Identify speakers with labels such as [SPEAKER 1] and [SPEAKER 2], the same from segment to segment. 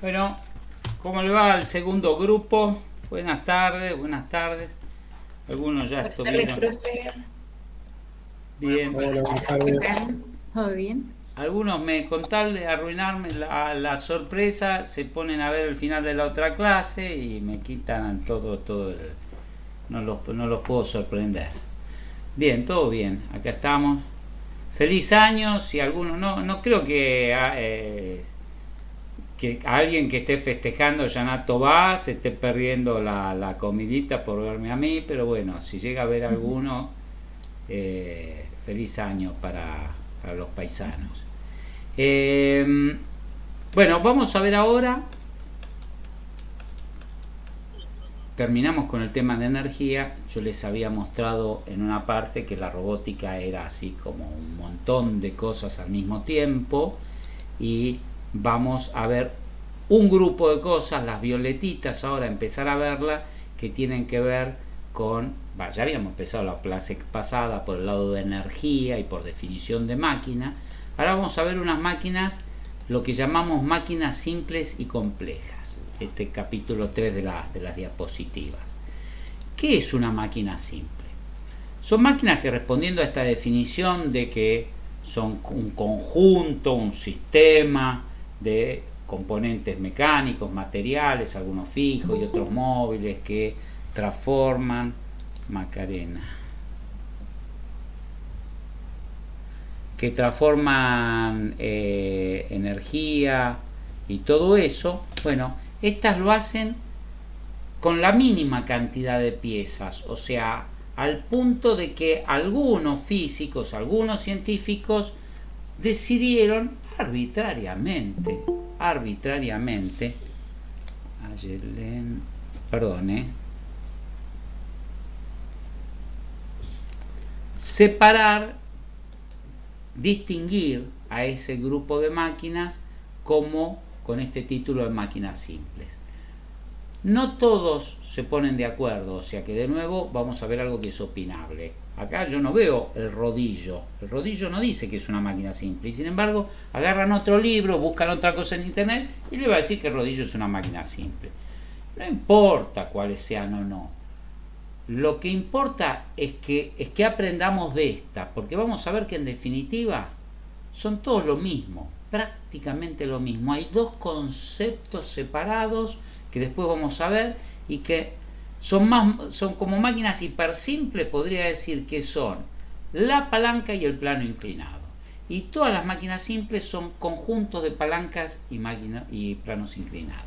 [SPEAKER 1] Bueno, ¿cómo le va al segundo grupo? Buenas tardes, buenas tardes. Algunos ya
[SPEAKER 2] Buenas tardes,
[SPEAKER 1] estuvieron
[SPEAKER 2] profe.
[SPEAKER 1] bien.
[SPEAKER 3] Hola, buenas
[SPEAKER 2] ¿Qué
[SPEAKER 3] tardes.
[SPEAKER 2] tal? ¿Todo bien?
[SPEAKER 1] Algunos con tal de arruinarme la sorpresa, se ponen a ver el final de la otra clase y me quitan todo el... No los puedo sorprender. Bien, todo bien. Acá estamos. Feliz año. Si alguno... No creo que alguien que esté festejando Yanato va se esté perdiendo la comidita por verme a mí, pero bueno, si llega a ver alguno, feliz año para los paisanos. Bueno, vamos a ver ahora, terminamos con el tema de energía. Yo les había mostrado en una parte que la robótica era así como un montón de cosas al mismo tiempo, y vamos a ver un grupo de cosas, las violetitas, ahora empezar a verla, que tienen que ver con, ya habíamos empezado la clase pasada por el lado de energía y por definición de máquina. Ahora vamos a ver unas máquinas, lo que llamamos máquinas simples y complejas, este capítulo 3 de las diapositivas. ¿Qué es una máquina simple? Son máquinas que, respondiendo a esta definición de que son un conjunto, un sistema de componentes mecánicos, materiales, algunos fijos y otros móviles, que transforman Macarena, que transforman energía y todo eso. Bueno, estas lo hacen con la mínima cantidad de piezas, o sea, al punto de que algunos físicos, algunos científicos decidieron arbitrariamente, separar, distinguir a ese grupo de máquinas como con este título de máquinas simples. No todos se ponen de acuerdo, o sea que de nuevo vamos a ver algo que es opinable. Acá yo no veo el rodillo no dice que es una máquina simple, y sin embargo agarran otro libro, buscan otra cosa en internet y le va a decir que el rodillo es una máquina simple. No importa cuáles sean o no, lo que importa es que aprendamos de esta, porque vamos a ver que en definitiva son todos lo mismo, prácticamente lo mismo. Hay dos conceptos separados que después vamos a ver, y que son como máquinas hiper simples. Podría decir que son la palanca y el plano inclinado, y todas las máquinas simples son conjuntos de palancas y planos inclinados.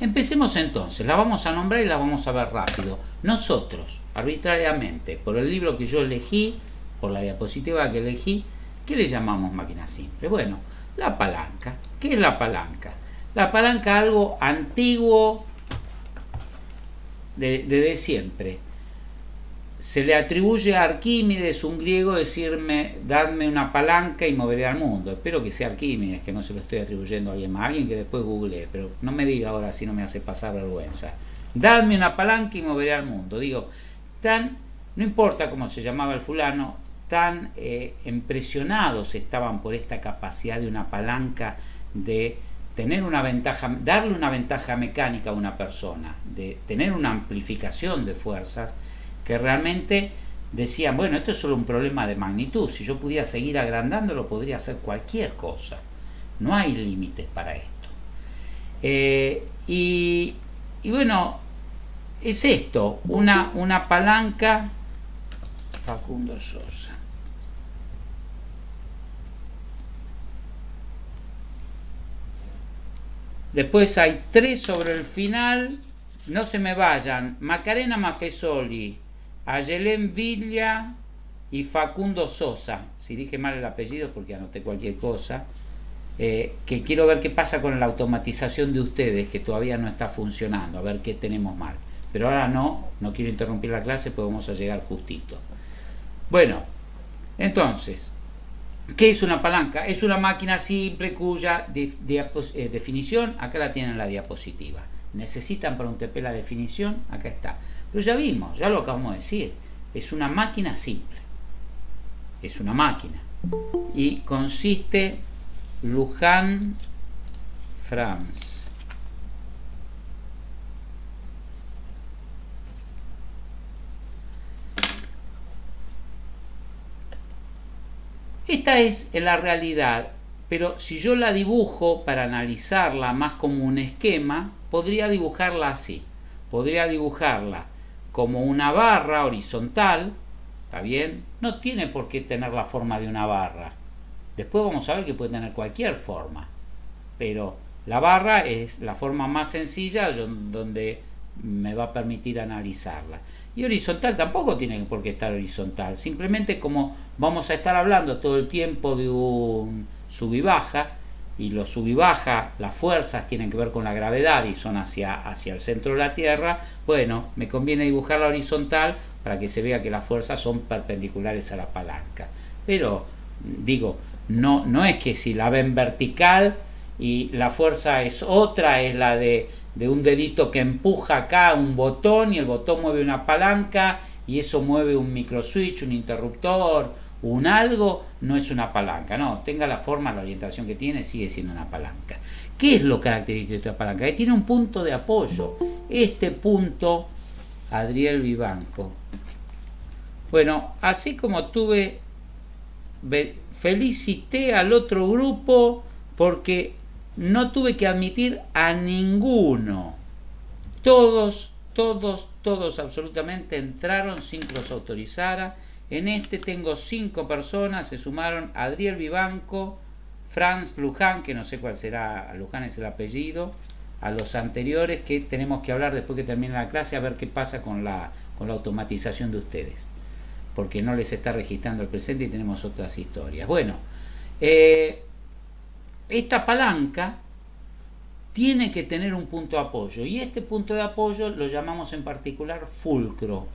[SPEAKER 1] Empecemos entonces, la vamos a nombrar y la vamos a ver rápido. Nosotros, arbitrariamente, por el libro que yo elegí, por la diapositiva que elegí, ¿qué le llamamos máquina simple? Bueno, la palanca. ¿Qué es la palanca? La palanca, algo antiguo de siempre. Se le atribuye a Arquímedes, un griego, decirme, darme una palanca y moveré al mundo. Espero que sea Arquímedes, que no se lo estoy atribuyendo a alguien más, alguien que después googleé, pero no me diga ahora si no me hace pasar vergüenza. Darme una palanca y moveré al mundo. Digo, no importa cómo se llamaba el fulano, tan impresionados estaban por esta capacidad de una palanca de tener una ventaja, darle una ventaja mecánica a una persona, de tener una amplificación de fuerzas, que realmente decían, bueno, esto es solo un problema de magnitud, si yo pudiera seguir agrandándolo podría hacer cualquier cosa, no hay límites para esto. Y bueno, es esto, una palanca. Facundo Sosa. Después hay tres sobre el final, no se me vayan: Macarena Maffesoli, Ayelén Villa y Facundo Sosa. Si dije mal el apellido porque anoté cualquier cosa. Que quiero ver qué pasa con la automatización de ustedes, que todavía no está funcionando, a ver qué tenemos mal. Pero ahora no quiero interrumpir la clase porque vamos a llegar justito. Bueno, entonces, ¿qué es una palanca? Es una máquina simple cuya definición, acá la tienen en la diapositiva. ¿Necesitan para un TP la definición? Acá está. Pero ya vimos, ya lo acabamos de decir. Es una máquina simple. Es una máquina. Y consiste, Luján Franz. Esta es la realidad, pero si yo la dibujo para analizarla más como un esquema, podría dibujarla así. Podría dibujarla como una barra horizontal, ¿está bien? No tiene por qué tener la forma de una barra. Después vamos a ver que puede tener cualquier forma, pero la barra es la forma más sencilla donde me va a permitir analizarla. Y horizontal tampoco tiene por qué estar horizontal, simplemente como vamos a estar hablando todo el tiempo de un sub y baja, y los sub y baja, las fuerzas tienen que ver con la gravedad y son hacia el centro de la Tierra, bueno, me conviene dibujarla horizontal para que se vea que las fuerzas son perpendiculares a la palanca. Pero, digo, no es que si la ven vertical y la fuerza es otra, es la de un dedito que empuja acá un botón y el botón mueve una palanca y eso mueve un microswitch, un interruptor, un algo, no es una palanca, no, tenga la forma, la orientación que tiene, sigue siendo una palanca. ¿Qué es lo característico de esta palanca? Que tiene un punto de apoyo. Este punto, Adriel Vivanco. Bueno, así como felicité al otro grupo porque no tuve que admitir a ninguno. Todos absolutamente entraron sin que los autorizara. En este tengo 5 personas, se sumaron Adriel Vivanco, Franz Luján, que no sé cuál será, Luján es el apellido, a los anteriores que tenemos que hablar después que termine la clase a ver qué pasa con la automatización de ustedes, porque no les está registrando el presente y tenemos otras historias. Bueno, esta palanca tiene que tener un punto de apoyo y este punto de apoyo lo llamamos en particular fulcro.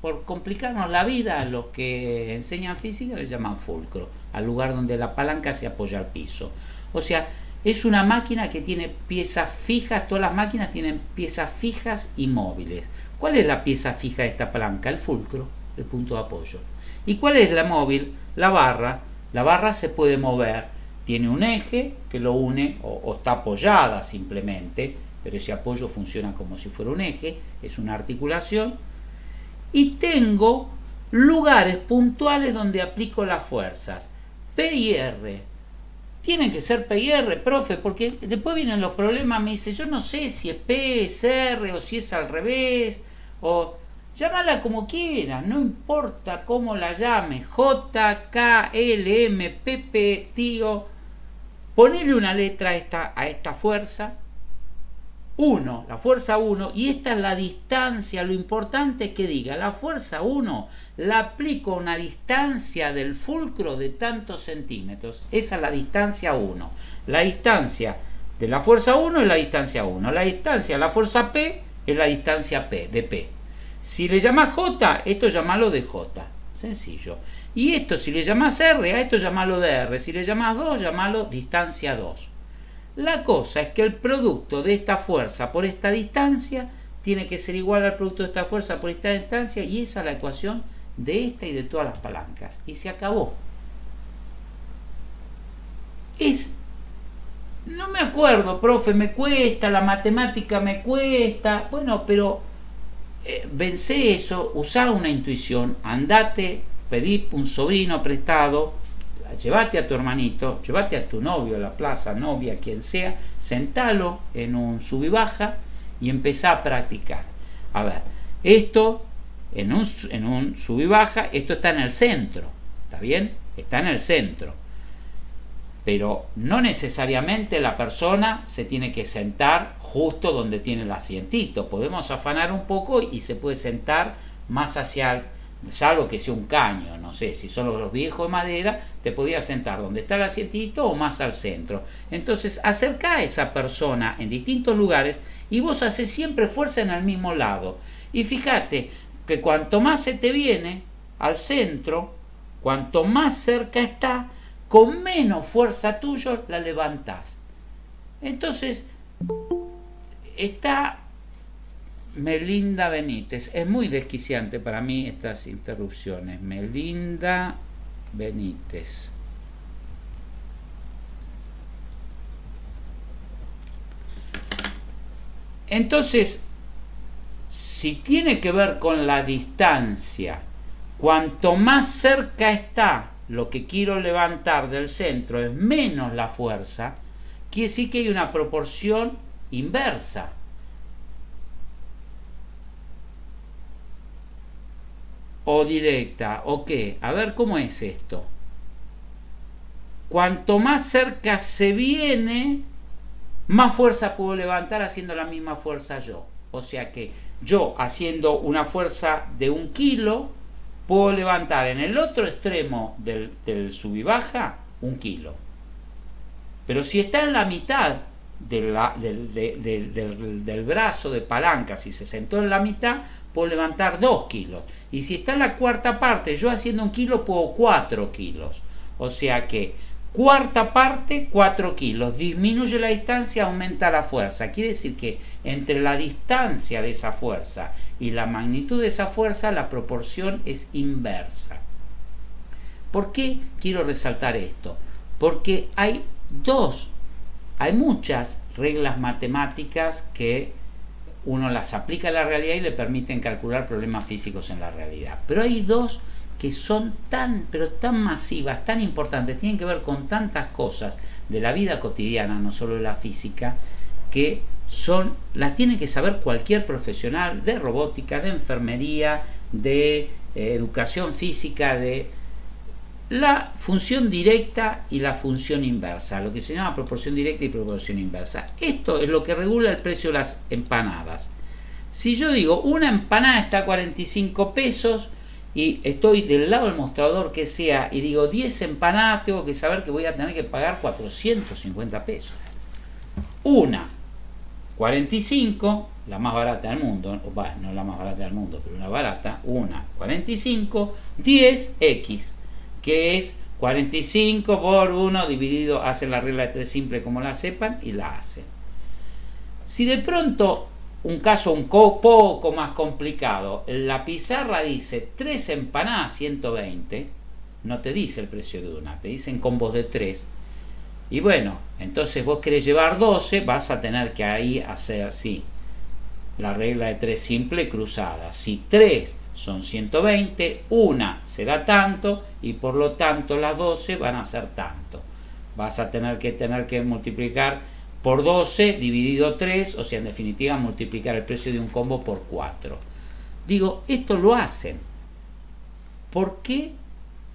[SPEAKER 1] Por complicarnos la vida, a los que enseñan física les llaman fulcro, al lugar donde la palanca se apoya al piso. O sea, es una máquina que tiene piezas fijas, todas las máquinas tienen piezas fijas y móviles. ¿Cuál es la pieza fija de esta palanca? El fulcro, el punto de apoyo. ¿Y cuál es la móvil? La barra. La barra se puede mover. Tiene un eje que lo une o está apoyada simplemente, pero ese apoyo funciona como si fuera un eje, es una articulación. Y tengo lugares puntuales donde aplico las fuerzas. P y R. Tienen que ser P y R, profe, porque después vienen los problemas, me dice, yo no sé si es P, es R o si es al revés, o llámala como quieras, no importa cómo la llame, J, K, L, M, P, P, tío, ponele una letra a esta fuerza, 1, la fuerza 1, y esta es la distancia. Lo importante es que diga, la fuerza 1 la aplico a una distancia del fulcro de tantos centímetros. Esa es la distancia 1. La distancia de la fuerza 1 es la distancia 1. La distancia de la fuerza P es la distancia P, de P. Si le llamas J, esto llamalo de J. Sencillo. Y esto, si le llamas R, a esto llamalo de R. Si le llamas 2, llamalo distancia 2. La cosa es que el producto de esta fuerza por esta distancia tiene que ser igual al producto de esta fuerza por esta distancia, y esa es la ecuación de esta y de todas las palancas. Y se acabó. No me acuerdo, profe, me cuesta, la matemática me cuesta. Bueno, pero vencé eso, usá una intuición, andate, pedí un sobrino prestado, llévate a tu hermanito, llévate a tu novio a la plaza, novia, quien sea, sentalo en un sub y baja y empezá a practicar. A ver, esto en un sub y baja, esto está en el centro, ¿está bien? Está en el centro. Pero no necesariamente la persona se tiene que sentar justo donde tiene el asientito. Podemos afanar un poco y se puede sentar más hacia salvo que sea un caño, no sé, si son los viejos de madera, te podías sentar donde está el asientito o más al centro. Entonces, acercá a esa persona en distintos lugares y vos haces siempre fuerza en el mismo lado. Y fíjate que cuanto más se te viene al centro, cuanto más cerca está, con menos fuerza tuyo la levantás. Entonces, está Melinda Benítez. Es muy desquiciante para mí estas interrupciones. Melinda Benítez. Entonces, si tiene que ver con la distancia, cuanto más cerca está lo que quiero levantar del centro, es menos la fuerza, quiere decir que hay una proporción inversa. O directa, o qué. A ver cómo es esto. Cuanto más cerca se viene, más fuerza puedo levantar haciendo la misma fuerza yo. O sea que yo haciendo una fuerza de 1 kilo, puedo levantar en el otro extremo del sub y baja 1 kilo. Pero si está en la mitad del brazo de palanca, si se sentó en la mitad, puedo levantar 2 kilos. Y si está en la cuarta parte, yo haciendo 1 kilo, puedo 4 kilos. O sea que cuarta parte, 4 kilos. Disminuye la distancia, aumenta la fuerza. Quiere decir que entre la distancia de esa fuerza y la magnitud de esa fuerza, la proporción es inversa. ¿Por qué quiero resaltar esto? Porque hay muchas reglas matemáticas que uno las aplica a la realidad y le permiten calcular problemas físicos en la realidad. Pero hay 2 que son tan masivas, tan importantes, tienen que ver con tantas cosas de la vida cotidiana, no solo de la física, que las tiene que saber cualquier profesional de robótica, de enfermería, de educación física, de la función directa y la función inversa, lo que se llama proporción directa y proporción inversa. Esto es lo que regula el precio de las empanadas. Si yo digo una empanada está a 45 pesos y estoy del lado del mostrador que sea y digo 10 empanadas, tengo que saber que voy a tener que pagar 450 pesos. Una 45, la más barata del mundo, no la más barata del mundo, pero una barata, una 45, 10x, que es 45 por 1 dividido, hacen la regla de 3 simple como la sepan y la hacen. Si de pronto, un caso un poco más complicado, la pizarra dice 3 empanadas 120, no te dice el precio de una, te dicen combos de 3. Y bueno, entonces vos querés llevar 12, vas a tener que ahí hacer, sí, la regla de 3 simple cruzada. Si 3 son 120, una será tanto y por lo tanto las 12 van a ser tanto. Vas a tener que multiplicar por 12 dividido 3, o sea, en definitiva multiplicar el precio de un combo por 4. Digo, esto lo hacen. ¿Por qué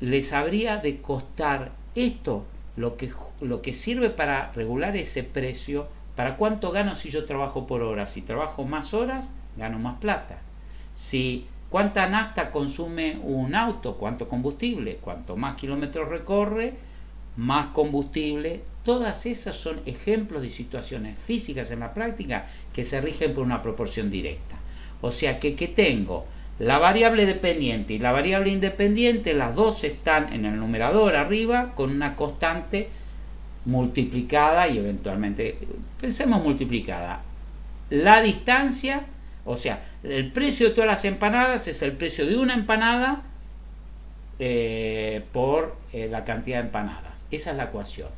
[SPEAKER 1] les habría de costar esto? Lo que sirve para regular ese precio, ¿para cuánto gano si yo trabajo por hora? Si trabajo más horas, gano más plata. ¿Cuánta nafta consume un auto? ¿Cuánto combustible? Cuanto más kilómetros recorre, más combustible. Todas esas son ejemplos de situaciones físicas en la práctica que se rigen por una proporción directa. O sea que tengo la variable dependiente y la variable independiente, las dos están en el numerador arriba con una constante multiplicada y eventualmente, pensemos multiplicada, la distancia, o sea, el precio de todas las empanadas es el precio de una empanada por la cantidad de empanadas. Esa es la ecuación.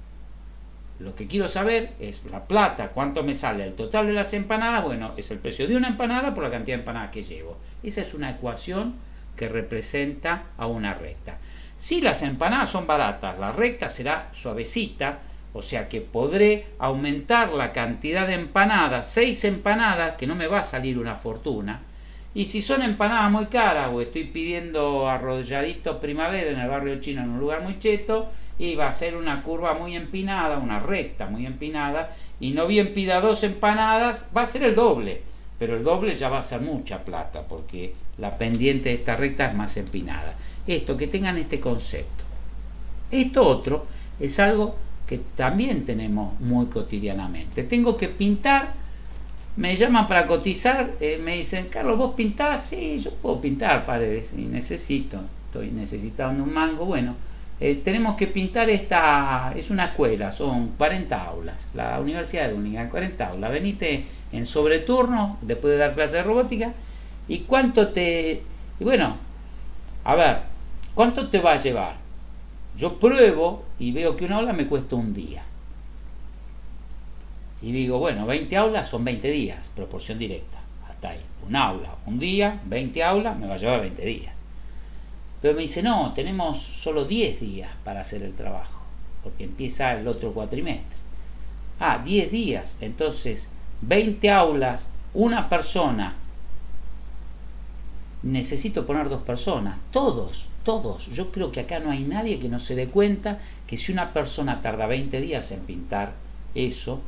[SPEAKER 1] Lo que quiero saber es la plata, cuánto me sale el total de las empanadas. Bueno, es el precio de una empanada por la cantidad de empanadas que llevo. Esa es una ecuación que representa a una recta. Si las empanadas son baratas, la recta será suavecita, o sea que podré aumentar la cantidad de empanadas, 6 empanadas, que no me va a salir una fortuna. Y si son empanadas muy caras, o estoy pidiendo arrolladito primavera en el barrio chino en un lugar muy cheto, y va a ser una curva muy empinada, una recta muy empinada, y no bien pida 2 empanadas, va a ser el doble, pero el doble ya va a ser mucha plata, porque la pendiente de esta recta es más empinada. Esto, que tengan este concepto. Esto otro es algo que también tenemos muy cotidianamente. Tengo que pintar, me llaman para cotizar, me dicen, Carlos, ¿vos pintás? Sí, yo puedo pintar paredes, y estoy necesitando un mango. Bueno, tenemos que pintar es una escuela, son 40 aulas, la Universidad de Única, 40 aulas, venite en sobreturno, después de dar clase de robótica, y bueno, a ver, ¿cuánto te va a llevar? Yo pruebo y veo que una aula me cuesta un día. Y digo, bueno, 20 aulas son 20 días, proporción directa, hasta ahí. Un aula, un día, 20 aulas, me va a llevar 20 días. Pero me dice, no, tenemos solo 10 días para hacer el trabajo, porque empieza el otro cuatrimestre. 10 días, entonces 20 aulas, una persona. Necesito poner 2 personas, todos. Yo creo que acá no hay nadie que no se dé cuenta que si una persona tarda 20 días en pintar eso,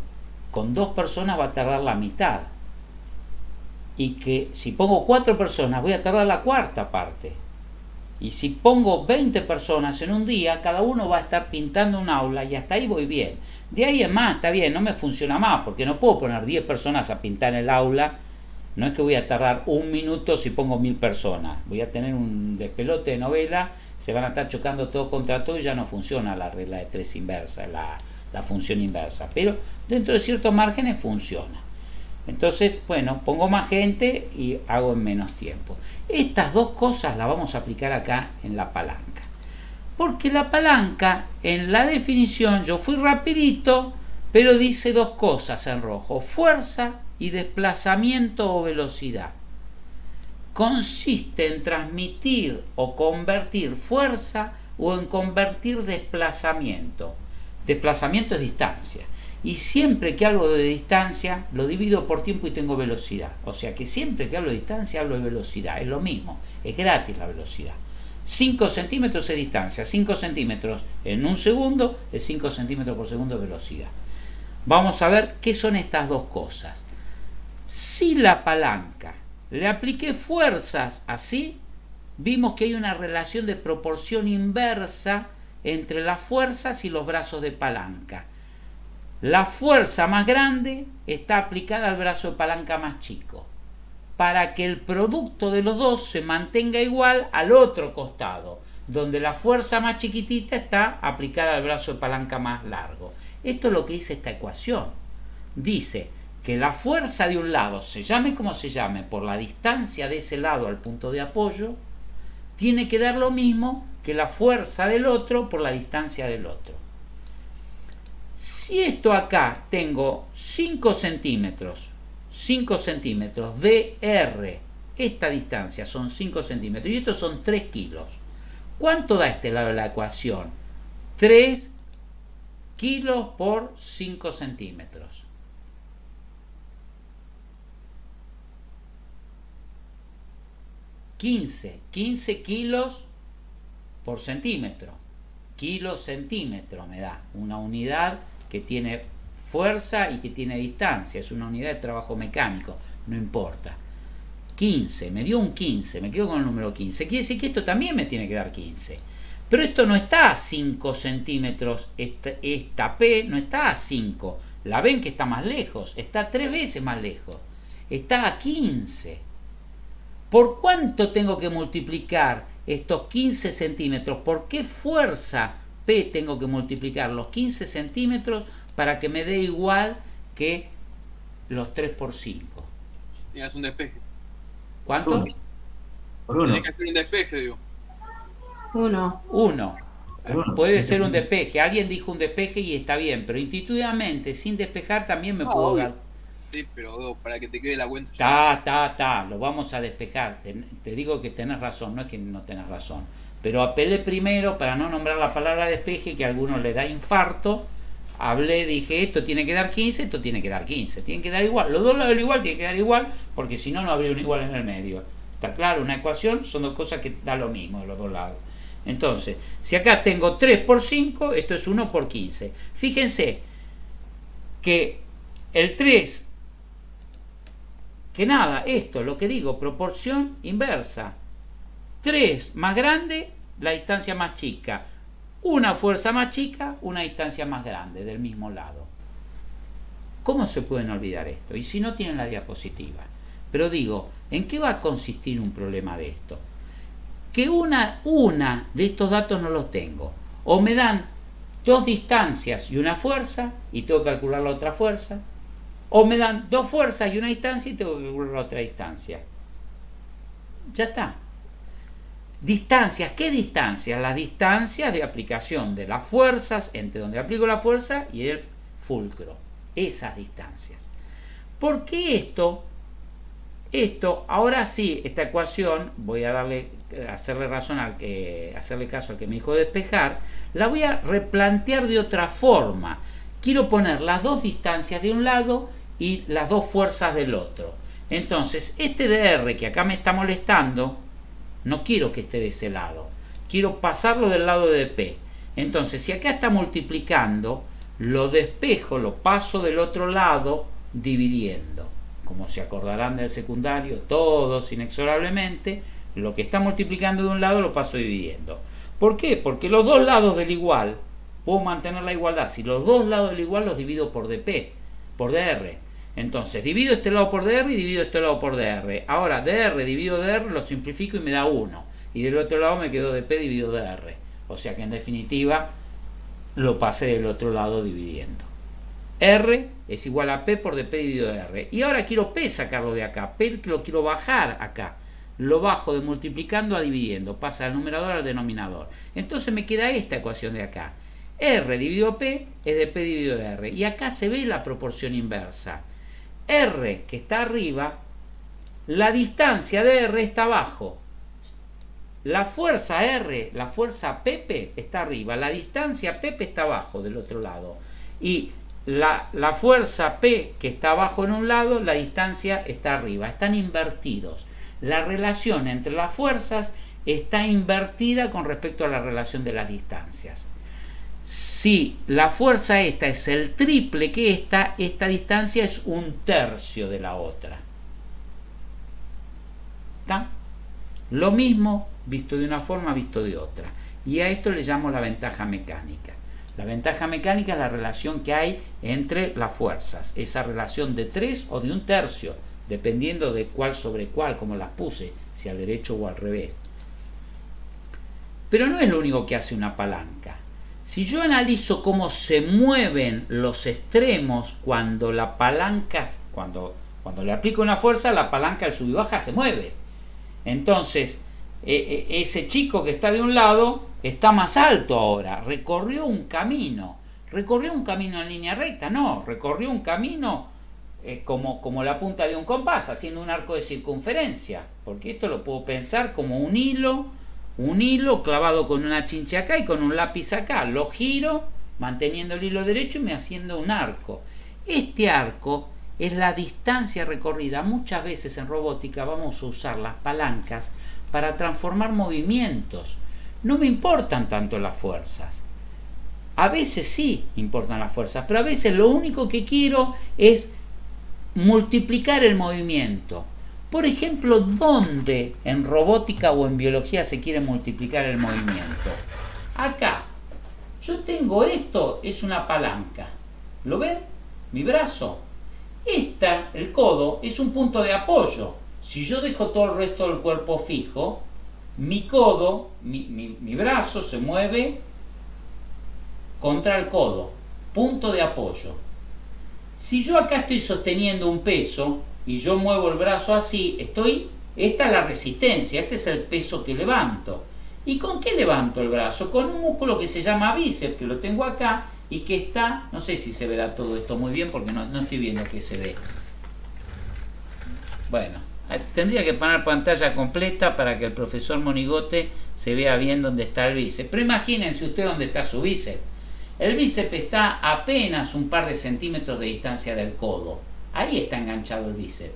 [SPEAKER 1] con 2 personas va a tardar la mitad. Y que si pongo 4 personas voy a tardar la cuarta parte. Y si pongo 20 personas en un día, cada uno va a estar pintando un aula y hasta ahí voy bien. De ahí en más, está bien, no me funciona más, porque no puedo poner 10 personas a pintar el aula. No es que voy a tardar 1 minuto si pongo 1000 personas. Voy a tener un despelote de novela, se van a estar chocando todo contra todo y ya no funciona la regla de 3 inversa, la función inversa. Pero dentro de ciertos márgenes funciona. Entonces, bueno, pongo más gente y hago en menos tiempo. Estas 2 cosas las vamos a aplicar acá en la palanca. Porque la palanca, en la definición, yo fui rapidito, pero dice 2 cosas en rojo: fuerza y desplazamiento o velocidad. Consiste en transmitir o convertir fuerza o en convertir desplazamiento. Desplazamiento es distancia. Y siempre que hablo de distancia, lo divido por tiempo y tengo velocidad. O sea que siempre que hablo de distancia, hablo de velocidad. Es lo mismo, es gratis la velocidad. 5 centímetros es distancia, 5 centímetros en un segundo es 5 centímetros por segundo de velocidad. Vamos a ver qué son estas 2 cosas. Si la palanca le apliqué fuerzas así, vimos que hay una relación de proporción inversa entre las fuerzas y los brazos de palanca. La fuerza más grande está aplicada al brazo de palanca más chico, para que el producto de los 2 se mantenga igual al otro costado, donde la fuerza más chiquitita está aplicada al brazo de palanca más largo. Esto es lo que dice esta ecuación. Dice que la fuerza de un lado, se llame como se llame, por la distancia de ese lado al punto de apoyo, tiene que dar lo mismo que la fuerza del otro por la distancia del otro. Si esto acá tengo 5 centímetros de R, esta distancia son 5 centímetros y estos son 3 kilos. ¿Cuánto da este lado de la ecuación? 3 kilos por 5 centímetros. 15 kilos por centímetro. Kilo centímetro me da una unidad que tiene fuerza y que tiene distancia. Es una unidad de trabajo mecánico, no importa. 15, me dio un 15, me quedo con el número 15. Quiere decir que esto también me tiene que dar 15. Pero esto no está a 5 centímetros, esta P no está a 5. La ven que está más lejos, está 3 veces más lejos. Está a 15. ¿Por cuánto tengo que multiplicar estos 15 centímetros? ¿Por qué fuerza P tengo que multiplicar los 15 centímetros para que me dé igual que los 3 por 5?
[SPEAKER 2] Tienes un despeje.
[SPEAKER 1] ¿Cuánto?
[SPEAKER 3] Por 1.
[SPEAKER 2] Tienes que hacer un despeje, digo.
[SPEAKER 1] 1. Puede ser un despeje. Alguien dijo un despeje y está bien, pero intuitivamente, sin despejar, también me puedo dar.
[SPEAKER 2] Sí, pero para que te quede la cuenta.
[SPEAKER 1] Lo vamos a despejar. Te digo que tenés razón, no es que no tenés razón. Pero apelé primero para no nombrar la palabra despeje, que a algunos le da infarto. Hablé, dije, esto tiene que dar 15, esto tiene que dar 15. Tienen que dar igual. Los dos lados del igual tienen que dar igual, porque si no, no habría un igual en el medio. ¿Está claro? Una ecuación son 2 cosas que da lo mismo de los 2 lados. Entonces, si acá tengo 3 por 5, esto es 1 por 15. Fíjense que el 3, que nada, esto, lo que digo, proporción inversa. 3 más grande, la distancia más chica. Una fuerza más chica, una distancia más grande del mismo lado. ¿Cómo se pueden olvidar esto? Y si no, tienen la diapositiva. Pero digo, ¿en qué va a consistir un problema de esto? Que una de estos datos no los tengo. O me dan 2 distancias y una fuerza y tengo que calcular la otra fuerza. O me dan 2 fuerzas y una distancia y tengo que calcular la otra distancia. Ya está. Distancias, ¿qué distancias? Las distancias de aplicación de las fuerzas entre donde aplico la fuerza y el fulcro. esas distancias. Porque esto, ahora sí, esta ecuación, voy a hacerle caso al que me dijo despejar, la voy a replantear de otra forma. Quiero poner las dos distancias de un lado y las dos fuerzas del otro. Entonces, este dr que acá me está molestando, no quiero que esté de ese lado. Quiero pasarlo del lado de P. Entonces, si acá está multiplicando, lo despejo, lo paso del otro lado dividiendo. Como se acordarán del secundario, todos inexorablemente, lo que está multiplicando de un lado lo paso dividiendo. ¿Por qué? Porque los dos lados del igual, puedo mantener la igualdad. Si los dos lados del igual los divido por dp, por dr. Entonces, divido este lado por dr y divido este lado por dr. Ahora, dr dividido dr lo simplifico y me da 1. Y del otro lado me quedó dp dividido dr. O sea que en definitiva lo pasé del otro lado dividiendo. R es igual a P por dP dividido de R. Y ahora quiero P sacarlo de acá. P lo quiero bajar acá. Lo bajo de multiplicando a dividiendo. Pasa del numerador al denominador. Entonces me queda esta ecuación de acá. R dividido P es dP dividido de R. Y acá se ve la proporción inversa. R, que está arriba, la distancia de R está abajo. La fuerza R, la fuerza Pepe está arriba. La distancia Pepe está abajo del otro lado. Y la fuerza P que está abajo en un lado, la distancia está arriba. Están invertidos. La relación entre las fuerzas está invertida con respecto a la relación de las distancias. Si la fuerza esta es el triple que esta distancia es un tercio de la otra. ¿Está? Lo mismo visto de una forma, visto de otra. Y a esto le llamo la ventaja mecánica. La ventaja mecánica es la relación que hay entre las fuerzas, esa relación de 3 o de un tercio, dependiendo de cuál sobre cuál, como las puse, si al derecho o al revés. Pero no es lo único que hace una palanca. Si yo analizo cómo se mueven los extremos cuando la palanca, cuando le aplico una fuerza, la palanca al sub y baja se mueve. Entonces, ese chico que está de un lado está más alto ahora, recorrió un camino en línea recta, no, recorrió un camino como la punta de un compás, haciendo un arco de circunferencia, porque esto lo puedo pensar como un hilo clavado con una chinche acá y con un lápiz acá, lo giro manteniendo el hilo derecho y me haciendo un arco. Este arco es la distancia recorrida. Muchas veces en robótica vamos a usar las palancas para transformar movimientos. No me importan tanto las fuerzas. A veces sí importan las fuerzas, pero a veces lo único que quiero es multiplicar el movimiento. Por ejemplo, ¿dónde en robótica o en biología se quiere multiplicar el movimiento? Acá. Yo tengo esto, es una palanca. ¿Lo ven? Mi brazo. El codo, es un punto de apoyo. Si yo dejo todo el resto del cuerpo fijo, mi codo, mi brazo se mueve contra el codo. Punto de apoyo. Si yo acá estoy sosteniendo un peso y yo muevo el brazo así, esta es la resistencia, este es el peso que levanto. ¿Y con qué levanto el brazo? Con un músculo que se llama bíceps, que lo tengo acá y que está, no sé si se verá todo esto muy bien porque no estoy viendo qué se ve. Bueno, tendría que poner pantalla completa para que el profesor Monigote se vea bien dónde está el bíceps. Pero imagínense usted dónde está su bíceps. El bíceps está apenas un par de centímetros de distancia del codo. Ahí está enganchado el bíceps.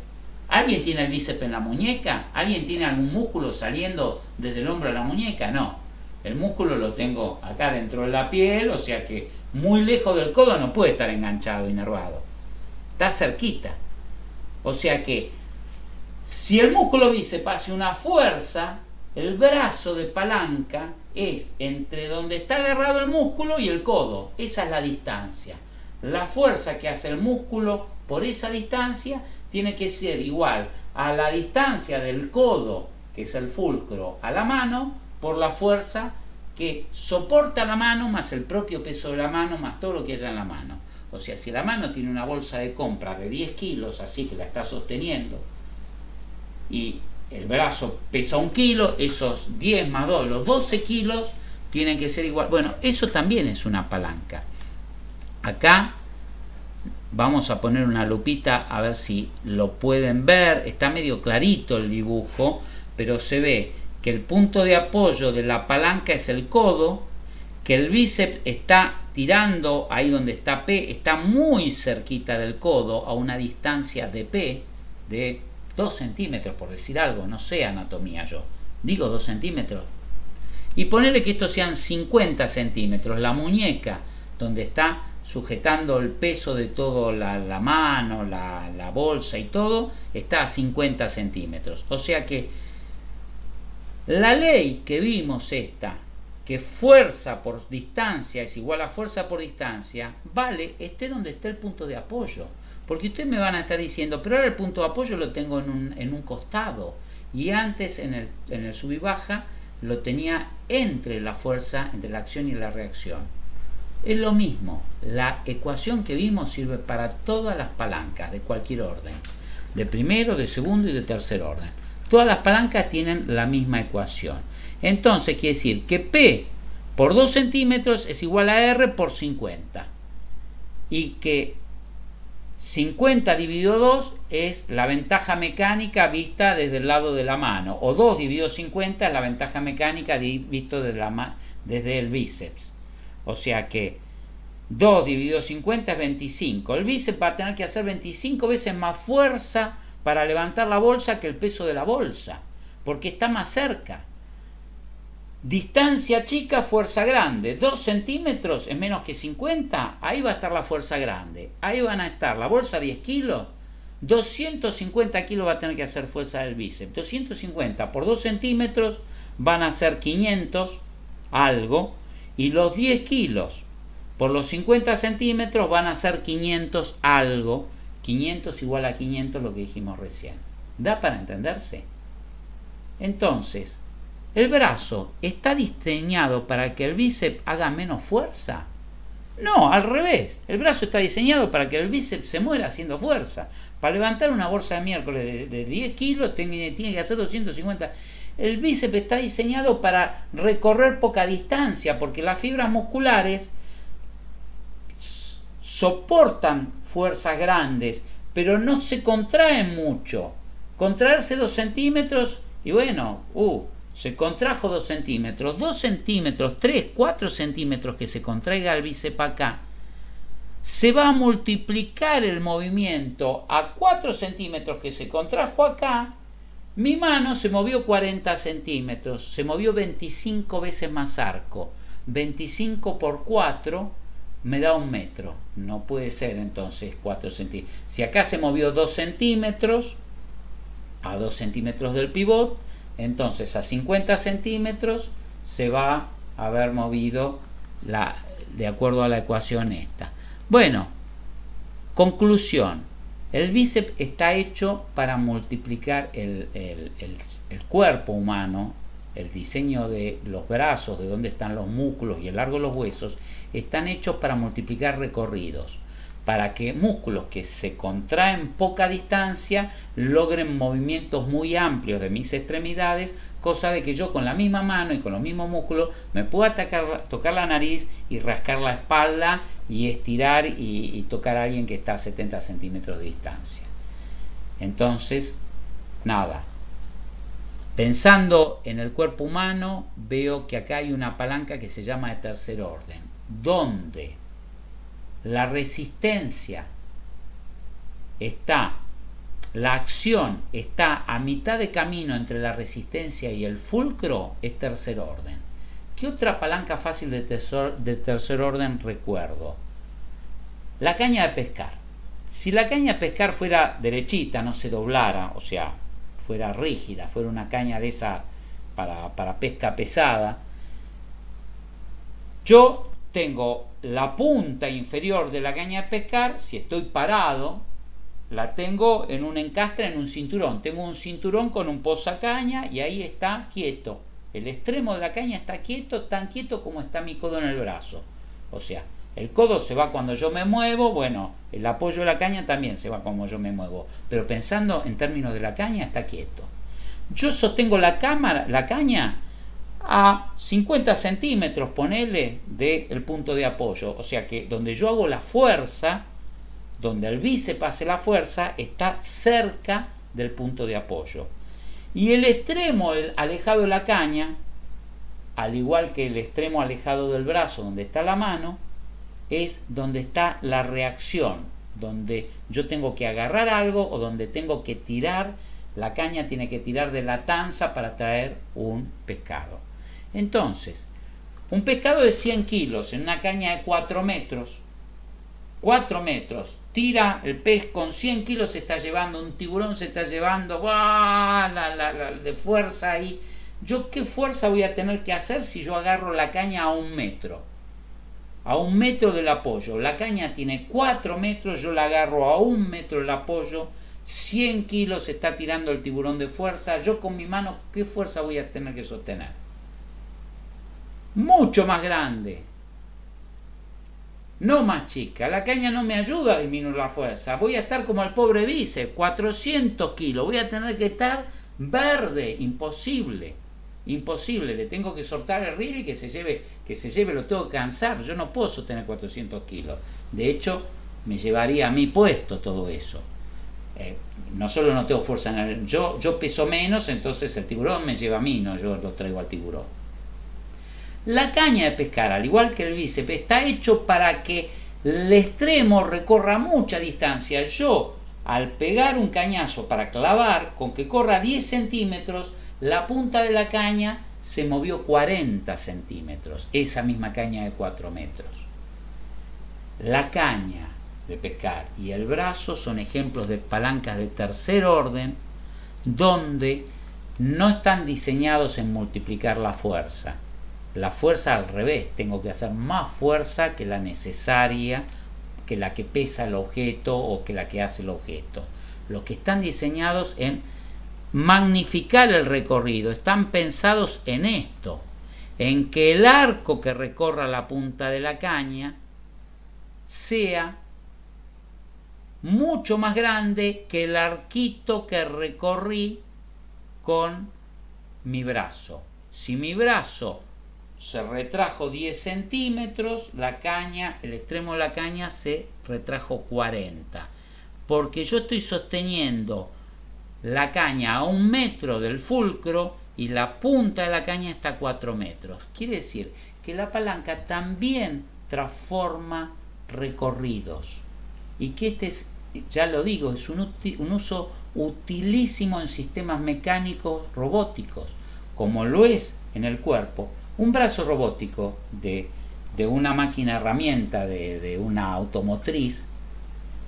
[SPEAKER 1] ¿Alguien tiene el bíceps en la muñeca? ¿Alguien tiene algún músculo saliendo desde el hombro a la muñeca? No. El músculo lo tengo acá dentro de la piel, o sea que muy lejos del codo no puede estar enganchado, inervado. Está cerquita. O sea que si el músculo bíceps hace una fuerza, el brazo de palanca es entre donde está agarrado el músculo y el codo. Esa es la distancia. La fuerza que hace el músculo por esa distancia tiene que ser igual a la distancia del codo, que es el fulcro, a la mano, por la fuerza que soporta la mano, más el propio peso de la mano, más todo lo que haya en la mano. O sea, si la mano tiene una bolsa de compra de 10 kilos, así que la está sosteniendo, y el brazo pesa 1 kilo, esos 10 más 2, los 12 kilos, tienen que ser igual. Bueno, eso también es una palanca. Acá Vamos a poner una lupita a ver si lo pueden ver. Está medio clarito el dibujo, pero se ve que el punto de apoyo de la palanca es el codo, que el bíceps está tirando ahí donde está P, está muy cerquita del codo, a una distancia de P de 2 centímetros, por decir algo, no sé anatomía yo, digo 2 centímetros. Y ponerle que estos sean 50 centímetros, la muñeca donde está sujetando el peso de todo, la mano, la bolsa y todo, está a 50 centímetros. O sea que la ley que vimos esta, que fuerza por distancia es igual a fuerza por distancia, vale esté donde esté el punto de apoyo. Porque ustedes me van a estar diciendo, pero ahora el punto de apoyo lo tengo en un costado. Y antes en el sub y baja lo tenía entre la fuerza, entre la acción y la reacción. Es lo mismo, la ecuación que vimos sirve para todas las palancas de cualquier orden, de primero, de segundo y de tercer orden. Todas las palancas tienen la misma ecuación. Entonces quiere decir que P por 2 centímetros es igual a R por 50. Y que 50 dividido 2 es la ventaja mecánica vista desde el lado de la mano. O 2 dividido 50 es la ventaja mecánica visto desde el bíceps. O sea que 2 dividido 50 es 25. El bíceps va a tener que hacer 25 veces más fuerza para levantar la bolsa que el peso de la bolsa, porque está más cerca. Distancia chica, fuerza grande. 2 centímetros es menos que 50. Ahí va a estar la fuerza grande. Ahí van a estar la bolsa 10 kilos. 250 kilos va a tener que hacer fuerza del bíceps. 250 por 2 centímetros van a ser 500 algo. Y los 10 kilos por los 50 centímetros van a ser 500 algo. 500 igual a 500, lo que dijimos recién. ¿Da para entenderse? Entonces, ¿el brazo está diseñado para que el bíceps haga menos fuerza? No, al revés. El brazo está diseñado para que el bíceps se muera haciendo fuerza. Para levantar una bolsa de miércoles de 10 kilos tiene que hacer 250. El bíceps está diseñado para recorrer poca distancia, porque las fibras musculares soportan fuerzas grandes, pero no se contraen mucho. Contraerse 2 centímetros y bueno, se contrajo 2 centímetros, 2 centímetros, 3, 4 centímetros que se contraiga el bíceps acá, se va a multiplicar el movimiento a 4 centímetros que se contrajo acá. Mi mano se movió 40 centímetros, se movió 25 veces más arco. 25 por 4 me da 1 metro. No puede ser entonces 4 centímetros. Si acá se movió 2 centímetros, a 2 centímetros del pivot, entonces a 50 centímetros se va a haber movido de acuerdo a la ecuación esta. Bueno, conclusión. El bíceps está hecho para multiplicar el cuerpo humano, el diseño de los brazos, de dónde están los músculos y el largo de los huesos, están hechos para multiplicar recorridos, para que músculos que se contraen poca distancia logren movimientos muy amplios de mis extremidades, cosa de que yo con la misma mano y con los mismos músculos me pueda tocar la nariz y rascar la espalda y estirar y tocar a alguien que está a 70 centímetros de distancia. Entonces, nada. Pensando en el cuerpo humano, veo que acá hay una palanca que se llama de tercer orden, donde la resistencia está, la acción está a mitad de camino entre la resistencia y el fulcro, es tercer orden. ¿Qué otra palanca fácil de tercer orden recuerdo? La caña de pescar. Si la caña de pescar fuera derechita, no se doblara, o sea, fuera rígida, fuera una caña de esa para pesca pesada, yo tengo la punta inferior de la caña de pescar, si estoy parado, la tengo en un encastre, en un cinturón. Tengo un cinturón con un posacaña y ahí está quieto. El extremo de la caña está quieto, tan quieto como está mi codo en el brazo. O sea, el codo se va cuando yo me muevo, bueno, el apoyo de la caña también se va cuando yo me muevo. Pero pensando en términos de la caña, está quieto. Yo sostengo la caña a 50 centímetros, ponele, del punto de apoyo. O sea que donde yo hago la fuerza, donde el bíceps hace la fuerza, está cerca del punto de apoyo. Y el extremo alejado de la caña, al igual que el extremo alejado del brazo donde está la mano, es donde está la reacción, donde yo tengo que agarrar algo o donde tengo que tirar, la caña tiene que tirar de la tanza para traer un pescado. Entonces, un pescado de 100 kilos en una caña de 4 metros, tira el pez con 100 kilos, se está llevando, un tiburón se está llevando, de fuerza ahí. ¿Yo qué fuerza voy a tener que hacer si yo agarro la caña a 1 metro? A 1 metro del apoyo. La caña tiene 4 metros, yo la agarro a 1 metro del apoyo, 100 kilos está tirando el tiburón de fuerza. Yo con mi mano, ¿qué fuerza voy a tener que sostener? Mucho más grande, no más chica. La caña no me ayuda a disminuir la fuerza. Voy a estar como el pobre bíceps, 400 kilos. Voy a tener que estar verde, imposible. Le tengo que soltar el reel y que se lleve, lo tengo que cansar. Yo no puedo sostener 400 kilos. De hecho, me llevaría a mí puesto todo eso. No solo no tengo fuerza en el, yo peso menos, entonces el tiburón me lleva a mí, no yo lo traigo al tiburón. La caña de pescar, al igual que el bíceps, está hecho para que el extremo recorra mucha distancia. Yo, al pegar un cañazo para clavar, con que corra 10 centímetros, la punta de la caña se movió 40 centímetros, esa misma caña de 4 metros. La caña de pescar y el brazo son ejemplos de palancas de tercer orden, donde no están diseñados en multiplicar la fuerza. La fuerza al revés, tengo que hacer más fuerza que la necesaria, que la que pesa el objeto o que la que hace el objeto. Los que están diseñados en magnificar el recorrido, están pensados en esto, en que el arco que recorra la punta de la caña sea mucho más grande que el arquito que recorrí con mi brazo. Si mi brazo se retrajo 10 centímetros, la caña, el extremo de la caña se retrajo 40, porque yo estoy sosteniendo la caña a 1 metro del fulcro y la punta de la caña está a 4 metros. Quiere decir que la palanca también transforma recorridos y que este es, ya lo digo, es un uso utilísimo en sistemas mecánicos robóticos, como lo es en el cuerpo. Un brazo robótico de una máquina herramienta de una automotriz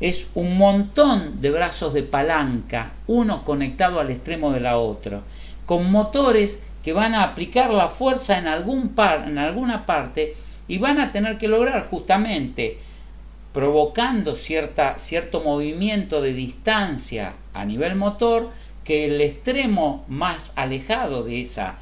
[SPEAKER 1] es un montón de brazos de palanca, uno conectado al extremo de la otra, con motores que van a aplicar la fuerza en alguna parte y van a tener que lograr justamente, provocando cierto movimiento de distancia a nivel motor, que el extremo más alejado de esa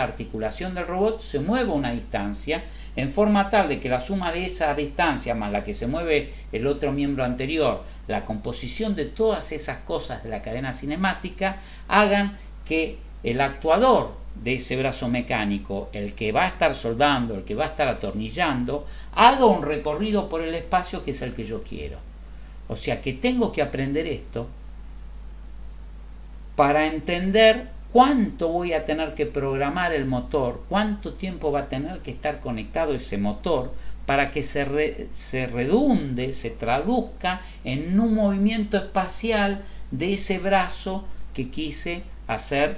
[SPEAKER 1] articulación del robot se mueva una distancia en forma tal de que la suma de esa distancia más la que se mueve el otro miembro anterior, la composición de todas esas cosas de la cadena cinemática, hagan que el actuador de ese brazo mecánico, el que va a estar soldando, el que va a estar atornillando, haga un recorrido por el espacio que es el que yo quiero. O sea que tengo que aprender esto para entender cuánto voy a tener que programar el motor, cuánto tiempo va a tener que estar conectado ese motor para que se redunde, se traduzca en un movimiento espacial de ese brazo que quise hacer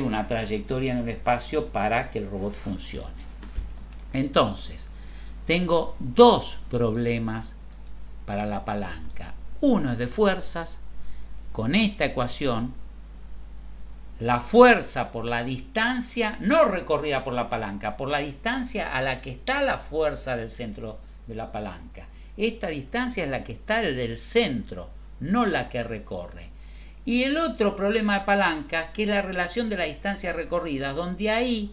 [SPEAKER 1] una trayectoria en el espacio para que el robot funcione. Entonces, tengo 2 problemas para la palanca. Uno es de fuerzas. Con esta ecuación, la fuerza por la distancia no recorrida por la palanca, por la distancia a la que está la fuerza del centro de la palanca. Esta distancia es la que está del centro, no la que recorre. Y el otro problema de palancas, que es la relación de la distancia recorrida, donde ahí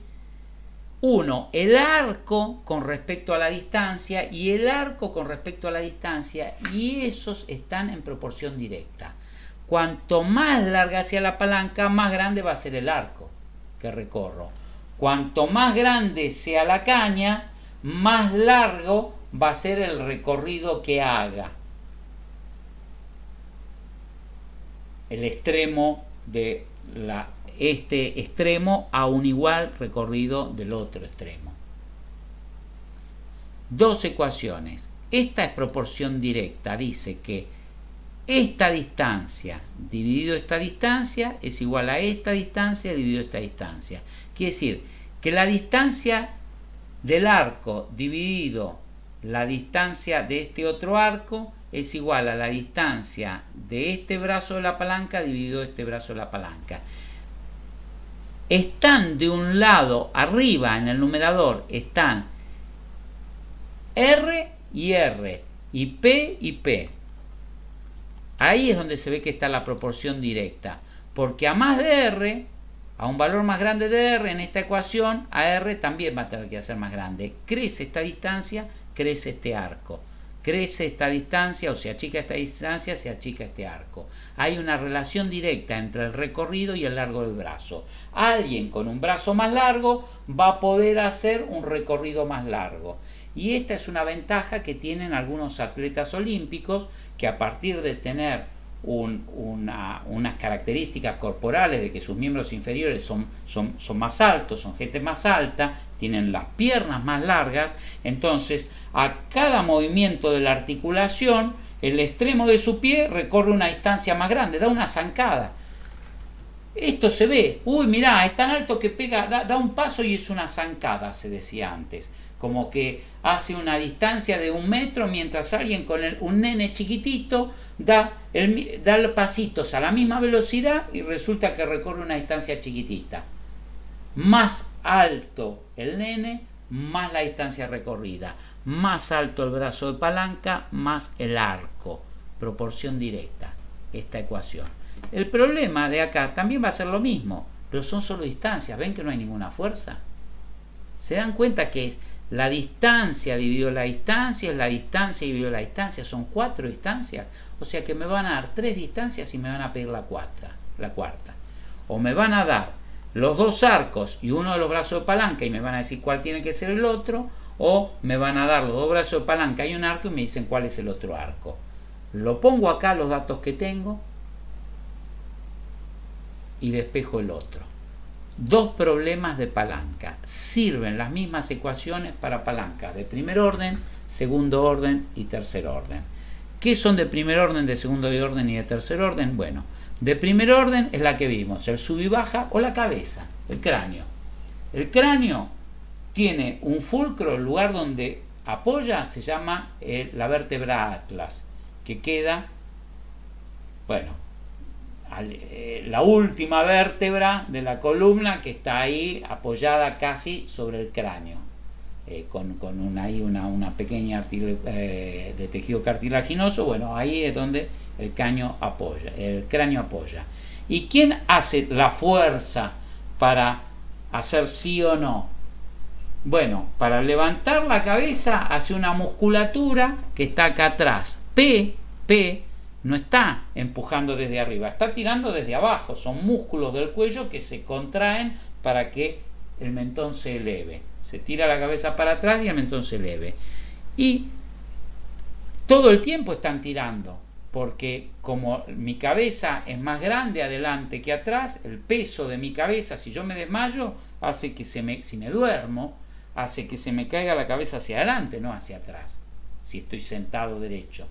[SPEAKER 1] el arco con respecto a la distancia y el arco con respecto a la distancia, y esos están en proporción directa. Cuanto más larga sea la palanca, más grande va a ser el arco que recorro. Cuanto más grande sea la caña, más largo va a ser el recorrido que haga. el extremo de este extremo a un igual recorrido del otro extremo. Dos ecuaciones. Esta es proporción directa, dice que esta distancia dividido esta distancia es igual a esta distancia dividido esta distancia. Quiere decir que la distancia del arco dividido la distancia de este otro arco es igual a la distancia de este brazo de la palanca dividido este brazo de la palanca. Están de un lado arriba en el numerador, están R y P. Ahí es donde se ve que está la proporción directa, porque a más de R, a un valor más grande de R en esta ecuación, a R también va a tener que ser más grande. Crece esta distancia, crece este arco. Crece esta distancia, o se achica esta distancia, se achica este arco. Hay una relación directa entre el recorrido y el largo del brazo. Alguien con un brazo más largo va a poder hacer un recorrido más largo. Y esta es una ventaja que tienen algunos atletas olímpicos que, a partir de tener unas características corporales de que sus miembros inferiores son más altos, son gente más alta, tienen las piernas más largas, entonces a cada movimiento de la articulación el extremo de su pie recorre una distancia más grande, da una zancada. Esto se ve, uy, mirá, es tan alto que pega, da un paso y es una zancada, se decía antes, como que hace una distancia de 1 metro, mientras alguien con un nene chiquitito da pasitos a la misma velocidad y resulta que recorre una distancia chiquitita. Más alto el nene, más la distancia recorrida. Más alto el brazo de palanca, más el arco. Proporción directa, esta ecuación. El problema de acá también va a ser lo mismo, pero son solo distancias. ¿Ven que no hay ninguna fuerza? ¿Se dan cuenta que es la distancia dividido la distancia, es la distancia dividido la distancia? Son 4 distancias. O sea que me van a dar 3 distancias y me van a pedir la cuarta. O me van a dar los 2 arcos y uno de los brazos de palanca y me van a decir cuál tiene que ser el otro. O me van a dar los 2 brazos de palanca y un arco y me dicen cuál es el otro arco. Lo pongo acá, los datos que tengo, y despejo el otro. 2 problemas de palanca. Sirven las mismas ecuaciones para palanca de primer orden, segundo orden y tercer orden. ¿Qué son de primer orden, de segundo orden y de tercer orden? Bueno, de primer orden es la que vimos, el sub y baja o la cabeza, el cráneo. El cráneo tiene un fulcro, el lugar donde apoya se llama la vértebra atlas, que queda, bueno, la última vértebra de la columna, que está ahí apoyada casi sobre el cráneo, con una pequeña de tejido cartilaginoso. Bueno, ahí es donde el cráneo apoya. ¿Y quién hace la fuerza para hacer sí o no? Bueno, para levantar la cabeza hace una musculatura que está acá atrás. P no está empujando desde arriba, está tirando desde abajo. Son músculos del cuello que se contraen para que el mentón se eleve. Se tira la cabeza para atrás y el mentón se eleve. Y todo el tiempo están tirando, porque como mi cabeza es más grande adelante que atrás, el peso de mi cabeza, si yo me desmayo, hace que si me duermo, hace que se me caiga la cabeza hacia adelante, no hacia atrás, si estoy sentado derecho.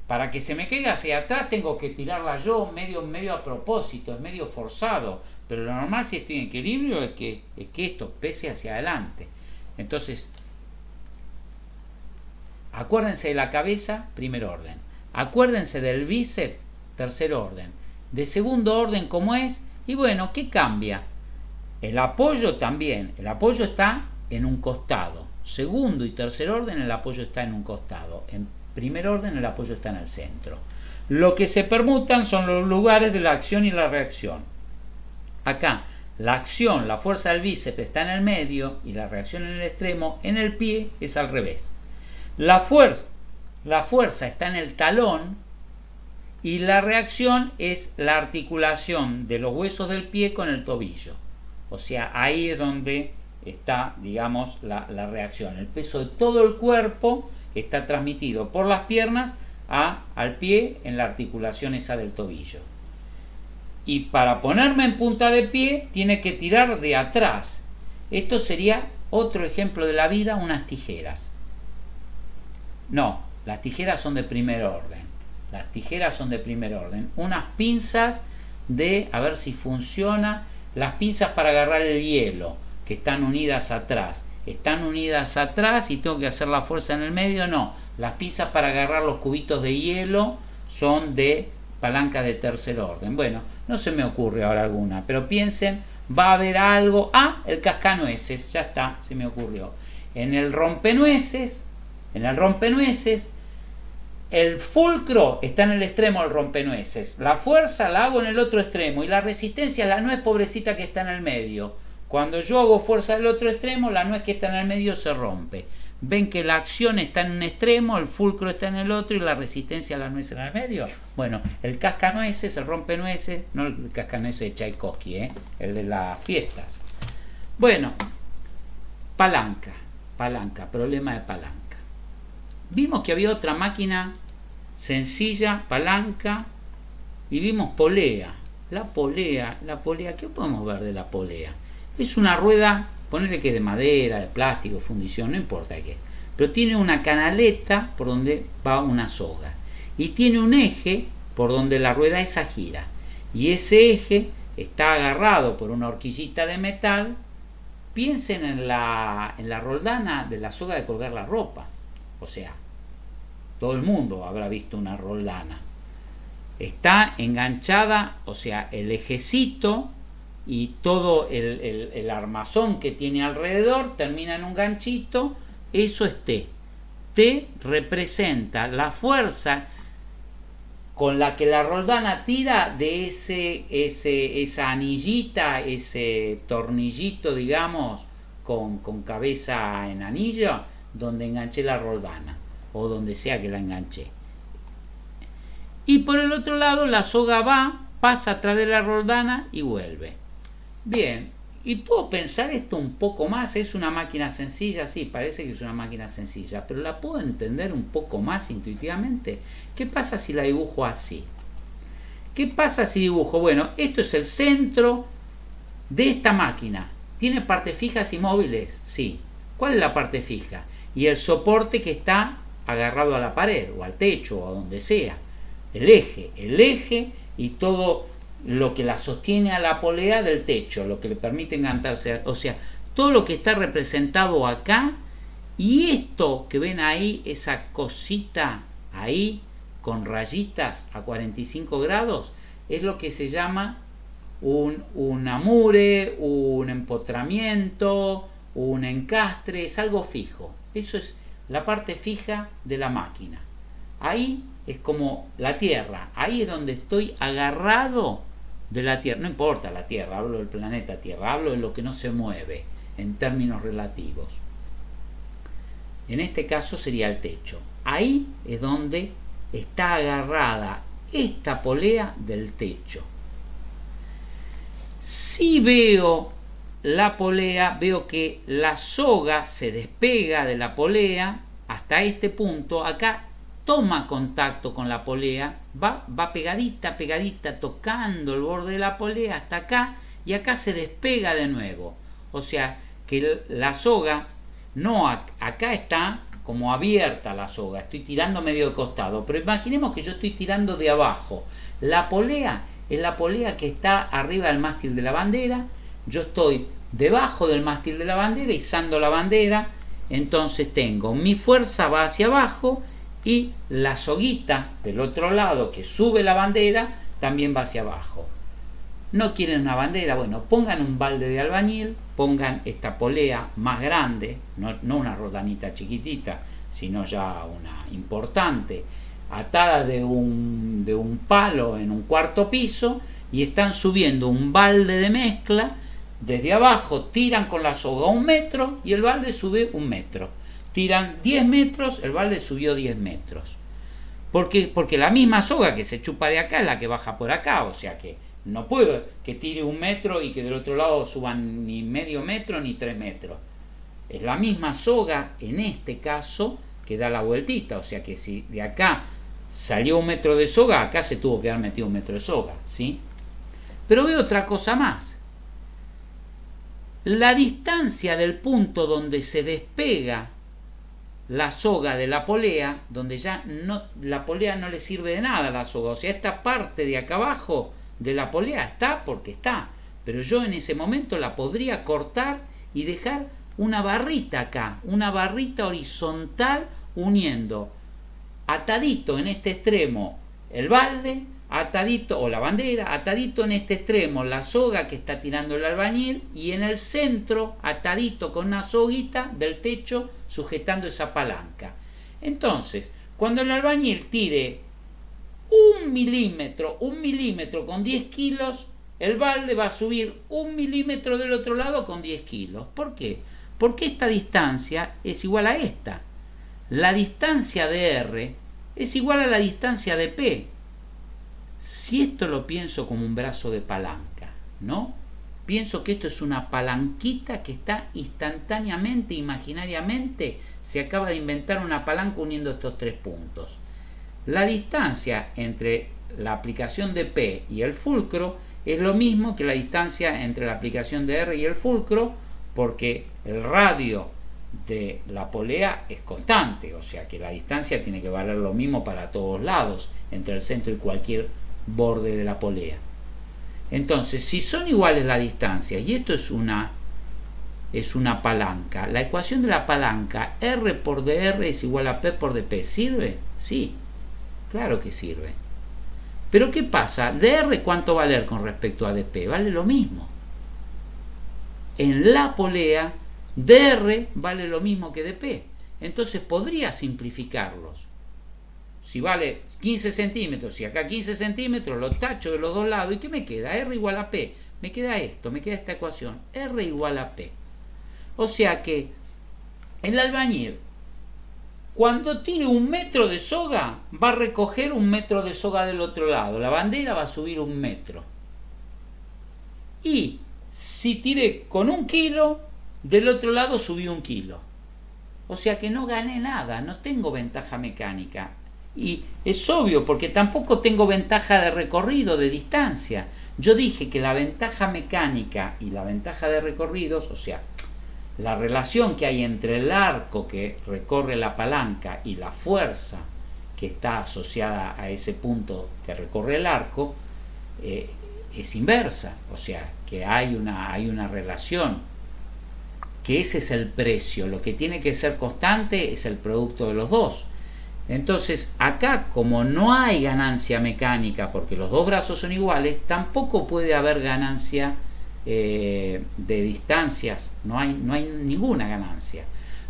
[SPEAKER 1] Para que se me caiga hacia atrás tengo que tirarla yo medio a propósito, es medio forzado, pero lo normal, si estoy en equilibrio, es que esto pese hacia adelante. Entonces, acuérdense de la cabeza, primer orden. Acuérdense del bíceps, tercer orden. De segundo orden, ¿cómo es? Y bueno, ¿qué cambia? El apoyo también. El apoyo está en un costado. Segundo y tercer orden, el apoyo está en un costado. En primer orden, el apoyo está en el centro. Lo que se permutan son los lugares de la acción y la reacción. Acá, la acción, la fuerza del bíceps está en el medio y la reacción en el extremo. En el pie es al revés. La fuerza está en el talón y la reacción es la articulación de los huesos del pie con el tobillo. O sea, ahí es donde está, digamos, la reacción. El peso de todo el cuerpo está transmitido por las piernas al pie en la articulación esa del tobillo. Y para ponerme en punta de pie tiene que tirar de atrás. Esto sería otro ejemplo de la vida, unas tijeras. No, las tijeras son de primer orden. Las tijeras son de primer orden. Unas pinzas de, a ver si funciona, las pinzas para agarrar el hielo, que están unidas atrás. Están unidas atrás y tengo que hacer la fuerza en el medio. No, las pinzas para agarrar los cubitos de hielo son de palanca de tercer orden. Bueno, no se me ocurre ahora alguna, pero piensen, va a haber algo. El cascanueces, ya está, se me ocurrió. En el rompenueces, el fulcro está en el extremo del rompenueces. La fuerza la hago en el otro extremo y la resistencia es la nuez pobrecita que está en el medio. Cuando yo hago fuerza del otro extremo, la nuez que está en el medio se rompe. Ven que la acción está en un extremo, el fulcro está en el otro y la resistencia a la nuez en el medio. Bueno, el cascanueces, el rompenueces, no el cascanueces de Tchaikovsky, el de las fiestas. Bueno, palanca, problema de palanca. Vimos que había otra máquina sencilla, palanca, y vimos polea. La polea, ¿qué podemos ver de la polea? Es una rueda, ponerle que es de madera, de plástico, de fundición, no importa qué, pero tiene una canaleta por donde va una soga y tiene un eje por donde la rueda esa gira, y ese eje está agarrado por una horquillita de metal. Piensen en la roldana de la soga de colgar la ropa. O sea, todo el mundo habrá visto una roldana. Está enganchada, o sea, el ejecito y todo el armazón que tiene alrededor termina en un ganchito. Eso es T. T representa la fuerza con la que la roldana tira de esa anillita, ese tornillito, digamos, con cabeza en anillo, donde enganché la roldana, o donde sea que la enganché. Y por el otro lado la soga pasa a través de la roldana y vuelve. Bien, y puedo pensar esto un poco más. Es una máquina sencilla, sí, parece que es una máquina sencilla, pero la puedo entender un poco más intuitivamente. ¿Qué pasa si la dibujo así? ¿Qué pasa si dibujo? Bueno, esto es el centro de esta máquina. ¿Tiene partes fijas y móviles? Sí. ¿Cuál es la parte fija? Y el soporte que está agarrado a la pared o al techo o a donde sea. El eje y todo lo que la sostiene a la polea del techo, lo que le permite engancharse, o sea, todo lo que está representado acá. Y esto que ven ahí, esa cosita ahí con rayitas a 45 grados, es lo que se llama un amure, un empotramiento, un encastre. Es algo fijo. Eso es la parte fija de la máquina. Ahí es como la tierra, ahí es donde estoy agarrado de la tierra. No importa la tierra, hablo del planeta Tierra, hablo de lo que no se mueve en términos relativos. En este caso sería el techo. Ahí es donde está agarrada esta polea del techo. Si veo la polea, veo que la soga se despega de la polea hasta este punto. Acá toma contacto con la polea, va pegadita, tocando el borde de la polea hasta acá, y acá se despega de nuevo. O sea que la soga, no, acá está como abierta la soga, estoy tirando medio de costado, pero imaginemos que yo estoy tirando de abajo. La polea es la polea que está arriba del mástil de la bandera, yo estoy debajo del mástil de la bandera, izando la bandera, entonces tengo mi fuerza va hacia abajo, y la soguita del otro lado que sube la bandera también va hacia abajo. ¿No quieren una bandera? Bueno, pongan un balde de albañil, pongan esta polea más grande, no una rodanita chiquitita, sino ya una importante, atada de un palo en un cuarto piso, y están subiendo un balde de mezcla. Desde abajo tiran con la soga 1 metro y el balde sube 1 metro. Tiran 10 metros, el balde subió 10 metros. Porque la misma soga que se chupa de acá es la que baja por acá. O sea que no puedo que tire 1 metro y que del otro lado suban ni medio metro ni 3 metros. Es la misma soga en este caso que da la vueltita. O sea que si de acá salió 1 metro de soga, acá se tuvo que haber metido 1 metro de soga, ¿sí? Pero veo otra cosa más. La distancia del punto donde se despega la soga de la polea, donde ya no, la polea no le sirve de nada a la soga, o sea, esta parte de acá abajo de la polea está porque está, pero yo en ese momento la podría cortar y dejar una barrita acá, una barrita horizontal uniendo atadito en este extremo el balde, atadito, o la bandera, atadito en este extremo la soga que está tirando el albañil, y en el centro atadito con una soguita del techo sujetando esa palanca. Entonces, cuando el albañil tire 1 milímetro con 10 kilos, el balde va a subir 1 milímetro del otro lado con 10 kilos. ¿Por qué? Porque esta distancia es igual a esta. La distancia de R es igual a la distancia de P. Si esto lo pienso como un brazo de palanca, ¿no? Pienso que esto es una palanquita que está instantáneamente, imaginariamente, se acaba de inventar una palanca uniendo estos 3 puntos. La distancia entre la aplicación de P y el fulcro es lo mismo que la distancia entre la aplicación de R y el fulcro, porque el radio de la polea es constante, o sea que la distancia tiene que valer lo mismo para todos lados, entre el centro y cualquier borde de la polea. Entonces, si son iguales las distancias, y esto es una palanca, la ecuación de la palanca R por dr es igual a P por dp, ¿sirve? Sí, claro que sirve. Pero ¿qué pasa? ¿dr cuánto va a valer con respecto a dp? Vale lo mismo. En la polea, dr vale lo mismo que dp. Entonces podría simplificarlos. Si vale 15 centímetros y acá 15 centímetros, lo tacho de los dos lados. ¿Y qué me queda? R igual a P. Me queda esto, me queda esta ecuación. R igual a P. O sea que el albañil, cuando tire 1 metro de soga, va a recoger 1 metro de soga del otro lado. La bandera va a subir 1 metro. Y si tiré con 1 kilo, del otro lado subí 1 kilo. O sea que no gané nada, no tengo ventaja mecánica. Y es obvio, porque tampoco tengo ventaja de recorrido, de distancia. Yo dije que la ventaja mecánica y la ventaja de recorridos, o sea, la relación que hay entre el arco que recorre la palanca y la fuerza que está asociada a ese punto que recorre el arco, es inversa. O sea, que hay una relación, que ese es el precio. Lo que tiene que ser constante es el producto de los dos. Entonces acá, como no hay ganancia mecánica porque los dos brazos son iguales, tampoco puede haber ganancia de distancias, no hay ninguna ganancia.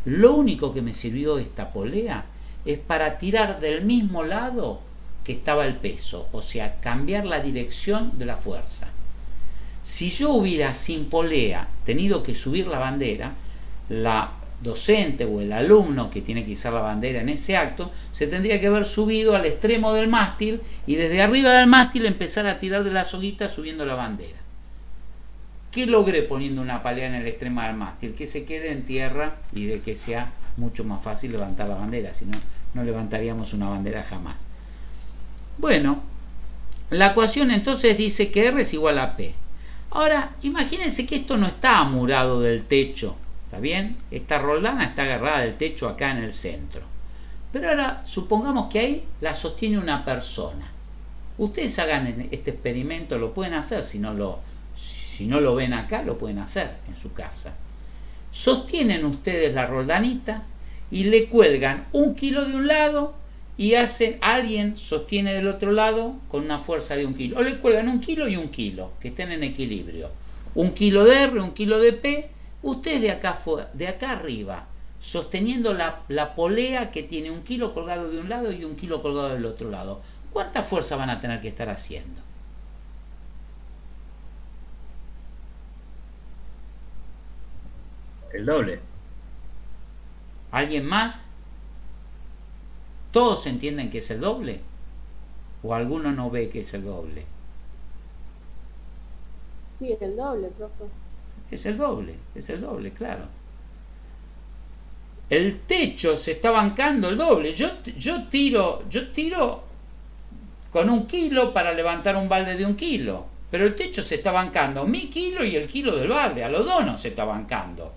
[SPEAKER 1] Lo único que me sirvió esta polea es para tirar del mismo lado que estaba el peso, o sea, cambiar la dirección de la fuerza. Si yo hubiera sin polea tenido que subir la bandera, la docente o el alumno que tiene que izar la bandera en ese acto se tendría que haber subido al extremo del mástil y desde arriba del mástil empezar a tirar de la soguita subiendo la bandera. ¿Qué logré poniendo una polea en el extremo del mástil? Que se quede en tierra y de que sea mucho más fácil levantar la bandera, si no, no levantaríamos una bandera jamás. Bueno, la ecuación entonces dice que R es igual a P. Ahora, imagínense que esto no está amurado del techo. ¿Está bien? Esta roldana está agarrada del techo acá en el centro. Pero ahora supongamos que ahí la sostiene una persona. Ustedes hagan este experimento, lo pueden hacer, si no lo ven acá, lo pueden hacer en su casa. Sostienen ustedes la roldanita y le cuelgan 1 kilo de un lado y alguien sostiene del otro lado con una fuerza de 1 kilo. O le cuelgan 1 kilo y 1 kilo, que estén en equilibrio. 1 kilo de R, 1 kilo de P. Ustedes de acá arriba, sosteniendo la polea que tiene 1 kilo colgado de un lado y 1 kilo colgado del otro lado, ¿cuánta fuerza van a tener que estar haciendo?
[SPEAKER 3] El doble.
[SPEAKER 1] ¿Alguien más? ¿Todos entienden que es el doble? ¿O alguno no ve que es el doble?
[SPEAKER 4] Sí, es el doble, profe.
[SPEAKER 1] Es el doble, claro. El techo se está bancando el doble. Yo tiro con 1 kilo para levantar un balde de 1 kilo. Pero el techo se está bancando mi kilo y el kilo del balde. A los dos no se está bancando.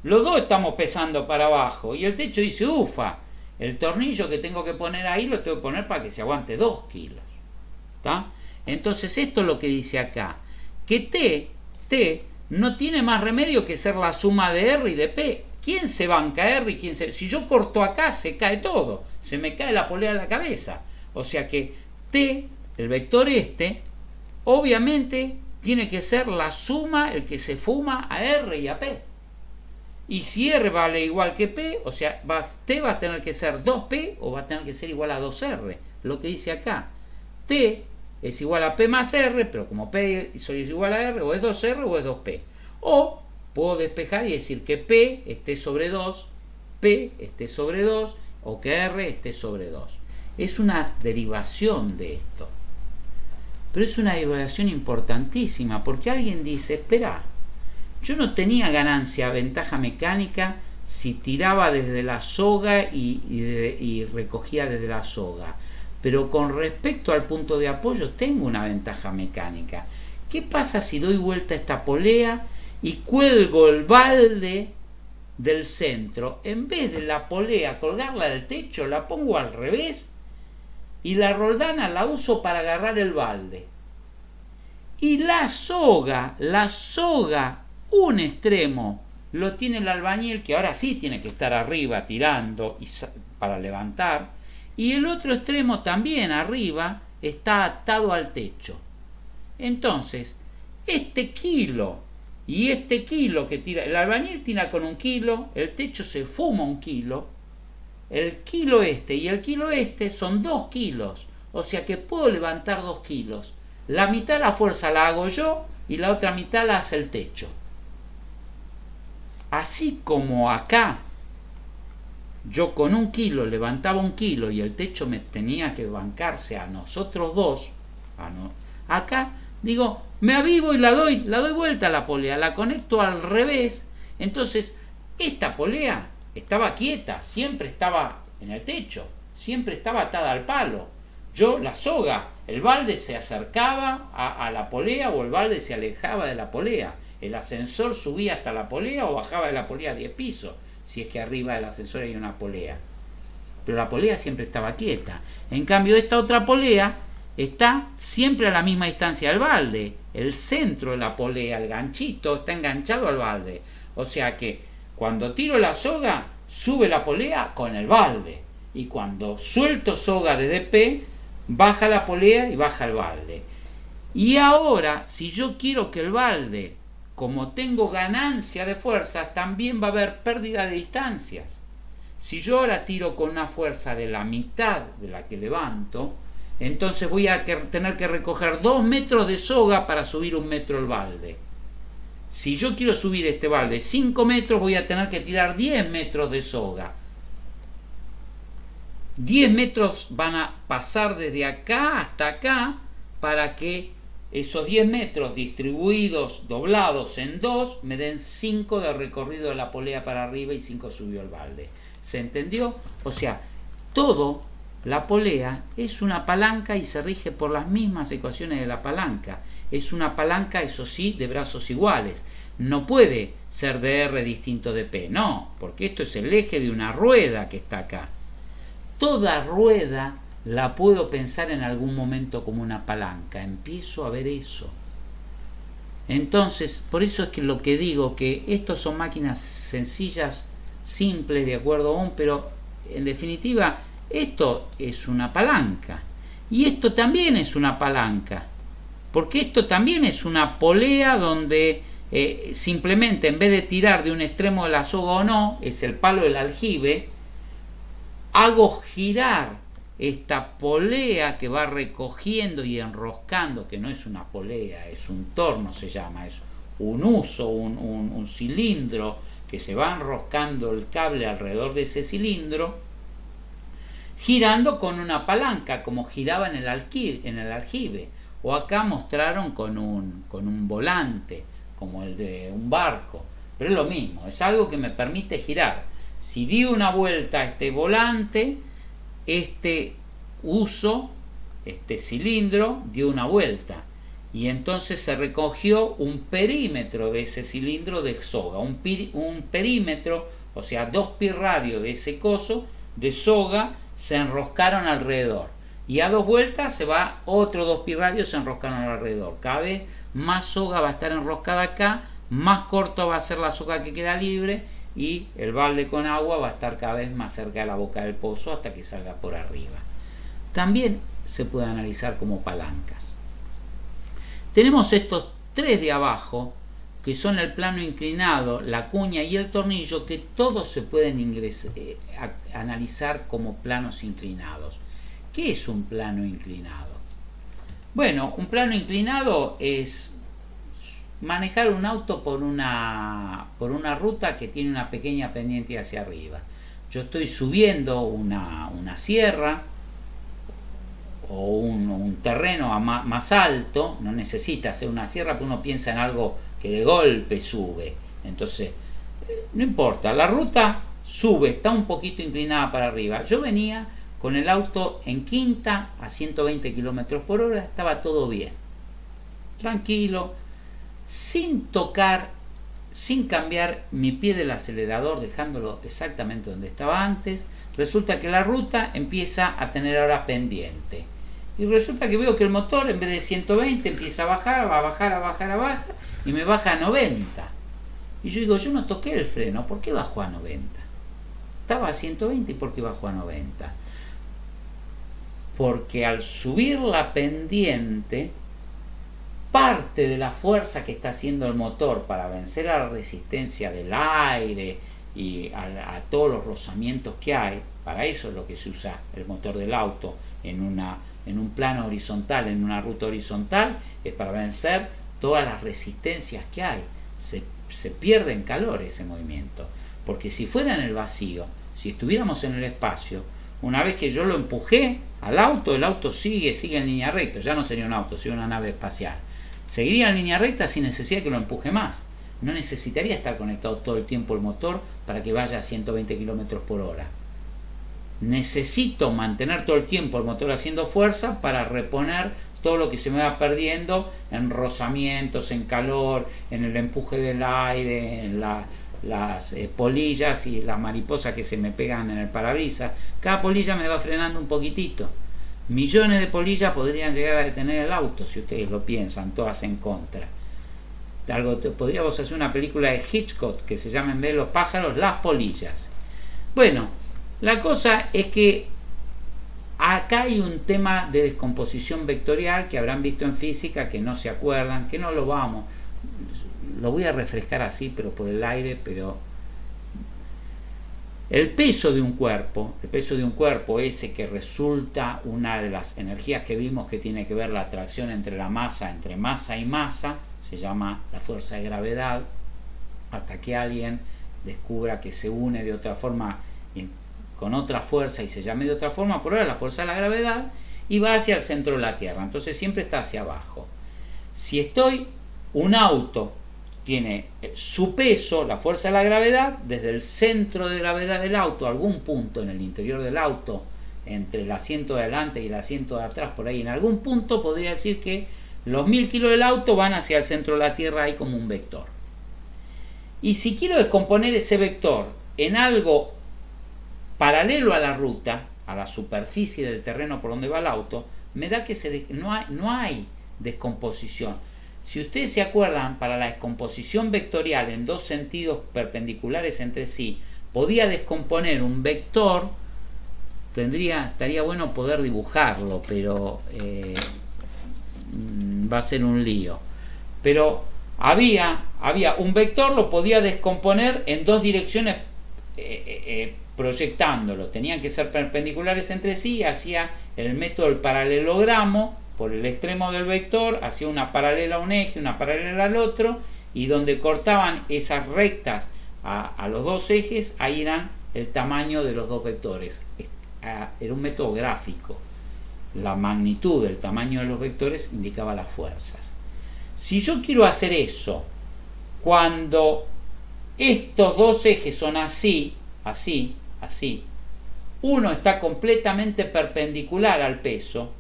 [SPEAKER 1] Los dos estamos pesando para abajo. Y el techo dice, ufa, el tornillo que tengo que poner ahí lo tengo que poner para que se aguante 2 kilos. ¿Está? Entonces esto es lo que dice acá. Que T no tiene más remedio que ser la suma de R y de P. ¿Quién se banca R y quién se...? Si yo corto acá, se cae todo. Se me cae la polea de la cabeza. O sea que T, el vector obviamente tiene que ser la suma, el que se fuma a R y a P. Y si R vale igual que P, o sea, T va a tener que ser 2P o va a tener que ser igual a 2R. Lo que dice acá. T es igual a P más R, pero como P es igual a R, o es 2R o es 2P. O puedo despejar y decir que P esté sobre 2, P esté sobre 2, o que R esté sobre 2. Es una derivación de esto. Pero es una derivación importantísima, porque alguien dice, espera, yo no tenía ventaja mecánica si tiraba desde la soga y recogía desde la soga. Pero con respecto al punto de apoyo tengo una ventaja mecánica. ¿Qué pasa si doy vuelta a esta polea y cuelgo el balde del centro? En vez de la polea colgarla del techo, la pongo al revés y la roldana la uso para agarrar el balde. Y la soga, un extremo lo tiene el albañil, que ahora sí tiene que estar arriba tirando para levantar, y el otro extremo también arriba está atado al techo. Entonces, este kilo y este kilo que tira, el albañil tira con 1 kilo, el techo se fuma 1 kilo, el kilo y el kilo son 2 kilos, o sea que puedo levantar 2 kilos. La mitad de la fuerza la hago yo y la otra mitad la hace el techo. Así como acá yo con 1 kilo levantaba 1 kilo y el techo me tenía que bancarse a nosotros dos, acá digo, me avivo y la doy vuelta a la polea, la conecto al revés. Entonces esta polea estaba quieta, siempre estaba en el techo, siempre estaba atada al palo. Yo la soga, el balde se acercaba a la polea o el balde se alejaba de la polea. El ascensor subía hasta la polea o bajaba de la polea 10 pisos, si es que arriba del ascensor hay una polea. Pero la polea siempre estaba quieta. En cambio, esta otra polea está siempre a la misma distancia del balde. El centro de la polea, el ganchito, está enganchado al balde. O sea que cuando tiro la soga, sube la polea con el balde. Y cuando suelto soga desde P, baja la polea y baja el balde. Y ahora, si yo quiero que el balde, como tengo ganancia de fuerzas, también va a haber pérdida de distancias. Si yo ahora tiro con una fuerza de la mitad de la que levanto, entonces voy a tener que recoger 2 metros de soga para subir 1 metro el balde. Si yo quiero subir este balde 5 metros, voy a tener que tirar 10 metros de soga. 10 metros van a pasar desde acá hasta acá para que esos 10 metros distribuidos, doblados en 2, me den 5 de recorrido de la polea para arriba y 5 subió el balde. ¿Se entendió? O sea, todo la polea es una palanca y se rige por las mismas ecuaciones de la palanca. Es una palanca, eso sí, de brazos iguales. No puede ser de R distinto de P, no, porque esto es el eje de una rueda que está acá. Toda rueda la puedo pensar en algún momento como una palanca. Empiezo a ver eso. Entonces, por eso es que lo que digo, que estos son máquinas sencillas, simples, de acuerdo a pero en definitiva, esto es una palanca. Y esto también es una palanca. Porque esto también es una polea donde simplemente en vez de tirar de un extremo de la soga o no, es el palo del aljibe, hago girar esta polea que va recogiendo y enroscando, que no es una polea, es un torno, se llama, es un uso, un cilindro que se va enroscando el cable alrededor de ese cilindro, girando con una palanca, como giraba en el aljibe. O acá mostraron con un volante, como el de un barco. Pero es lo mismo, es algo que me permite girar. Si di una vuelta a este volante, este uso este cilindro dio una vuelta y entonces se recogió un perímetro de ese cilindro de soga, un perímetro, o sea, 2 pi radios de ese coso de soga se enroscaron alrededor, y a 2 vueltas se va otro 2 pi radios se enroscaron alrededor. Cada vez más soga va a estar enroscada acá, más corto va a ser la soga que queda libre, y el balde con agua va a estar cada vez más cerca de la boca del pozo hasta que salga por arriba. También se puede analizar como palancas. Tenemos estos 3 de abajo, que son el plano inclinado, la cuña y el tornillo, que todos se pueden analizar como planos inclinados. ¿Qué es un plano inclinado? Bueno, un plano inclinado es manejar un auto por una ruta que tiene una pequeña pendiente hacia arriba. Yo estoy subiendo una sierra o un terreno más alto, no necesita ser una sierra, pero uno piensa en algo que de golpe sube. Entonces, no importa, la ruta sube, está un poquito inclinada para arriba. Yo venía con el auto en quinta a 120 km por hora, estaba todo bien, tranquilo, sin tocar, sin cambiar mi pie del acelerador, dejándolo exactamente donde estaba antes. Resulta que la ruta empieza a tener ahora pendiente. Y resulta que veo que el motor, en vez de 120, empieza a bajar, va a bajar, y me baja a 90. Y yo digo, yo no toqué el freno, ¿por qué bajó a 90? Estaba a 120, ¿y por qué bajó a 90? Porque al subir la pendiente, parte de la fuerza que está haciendo el motor para vencer a la resistencia del aire y a todos los rozamientos que hay, para eso es lo que se usa el motor del auto en un plano horizontal, en una ruta horizontal, es para vencer todas las resistencias que hay. Se pierde en calor ese movimiento, porque si fuera en el vacío, si estuviéramos en el espacio, una vez que yo lo empujé al auto, el auto sigue en línea recta, ya no sería un auto, sería una nave espacial. Seguiría en línea recta sin necesidad de que lo empuje más. No necesitaría estar conectado todo el tiempo el motor para que vaya a 120 km por hora. Necesito mantener todo el tiempo el motor haciendo fuerza para reponer todo lo que se me va perdiendo en rozamientos, en calor, en el empuje del aire, en las polillas y las mariposas que se me pegan en el parabrisas. Cada polilla me va frenando un poquitito. Millones de polillas podrían llegar a detener el auto, si ustedes lo piensan, todas en contra. Podríamos hacer una película de Hitchcock que se llama, en vez de los pájaros, Las polillas. Bueno, la cosa es que acá hay un tema de descomposición vectorial que habrán visto en física, que no se acuerdan, que no lo voy a refrescar así, pero por el aire, pero el peso de un cuerpo ese que resulta una de las energías que vimos que tiene que ver la atracción entre masa y masa, se llama la fuerza de gravedad, hasta que alguien descubra que se une de otra forma con otra fuerza y se llame de otra forma, por ahora la fuerza de la gravedad, y va hacia el centro de la Tierra, entonces siempre está hacia abajo. Si un auto tiene su peso, la fuerza de la gravedad, desde el centro de gravedad del auto, algún punto en el interior del auto, entre el asiento de adelante y el asiento de atrás, por ahí en algún punto podría decir que los 1000 kilos del auto van hacia el centro de la Tierra ahí como un vector. Y si quiero descomponer ese vector en algo paralelo a la ruta, a la superficie del terreno por donde va el auto, me da que no hay descomposición. Si ustedes se acuerdan, para la descomposición vectorial en dos sentidos perpendiculares entre sí, podía descomponer un vector, estaría bueno poder dibujarlo, pero va a ser un lío. Pero había un vector, lo podía descomponer en dos direcciones proyectándolo. Tenían que ser perpendiculares entre sí, hacía el método del paralelogramo. Por el extremo del vector hacía una paralela a un eje, una paralela al otro, y donde cortaban esas rectas a los dos ejes, ahí eran el tamaño de los dos vectores. Era un método gráfico. La magnitud del tamaño de los vectores indicaba las fuerzas. Si yo quiero hacer eso, cuando estos dos ejes son así, uno está completamente perpendicular al peso,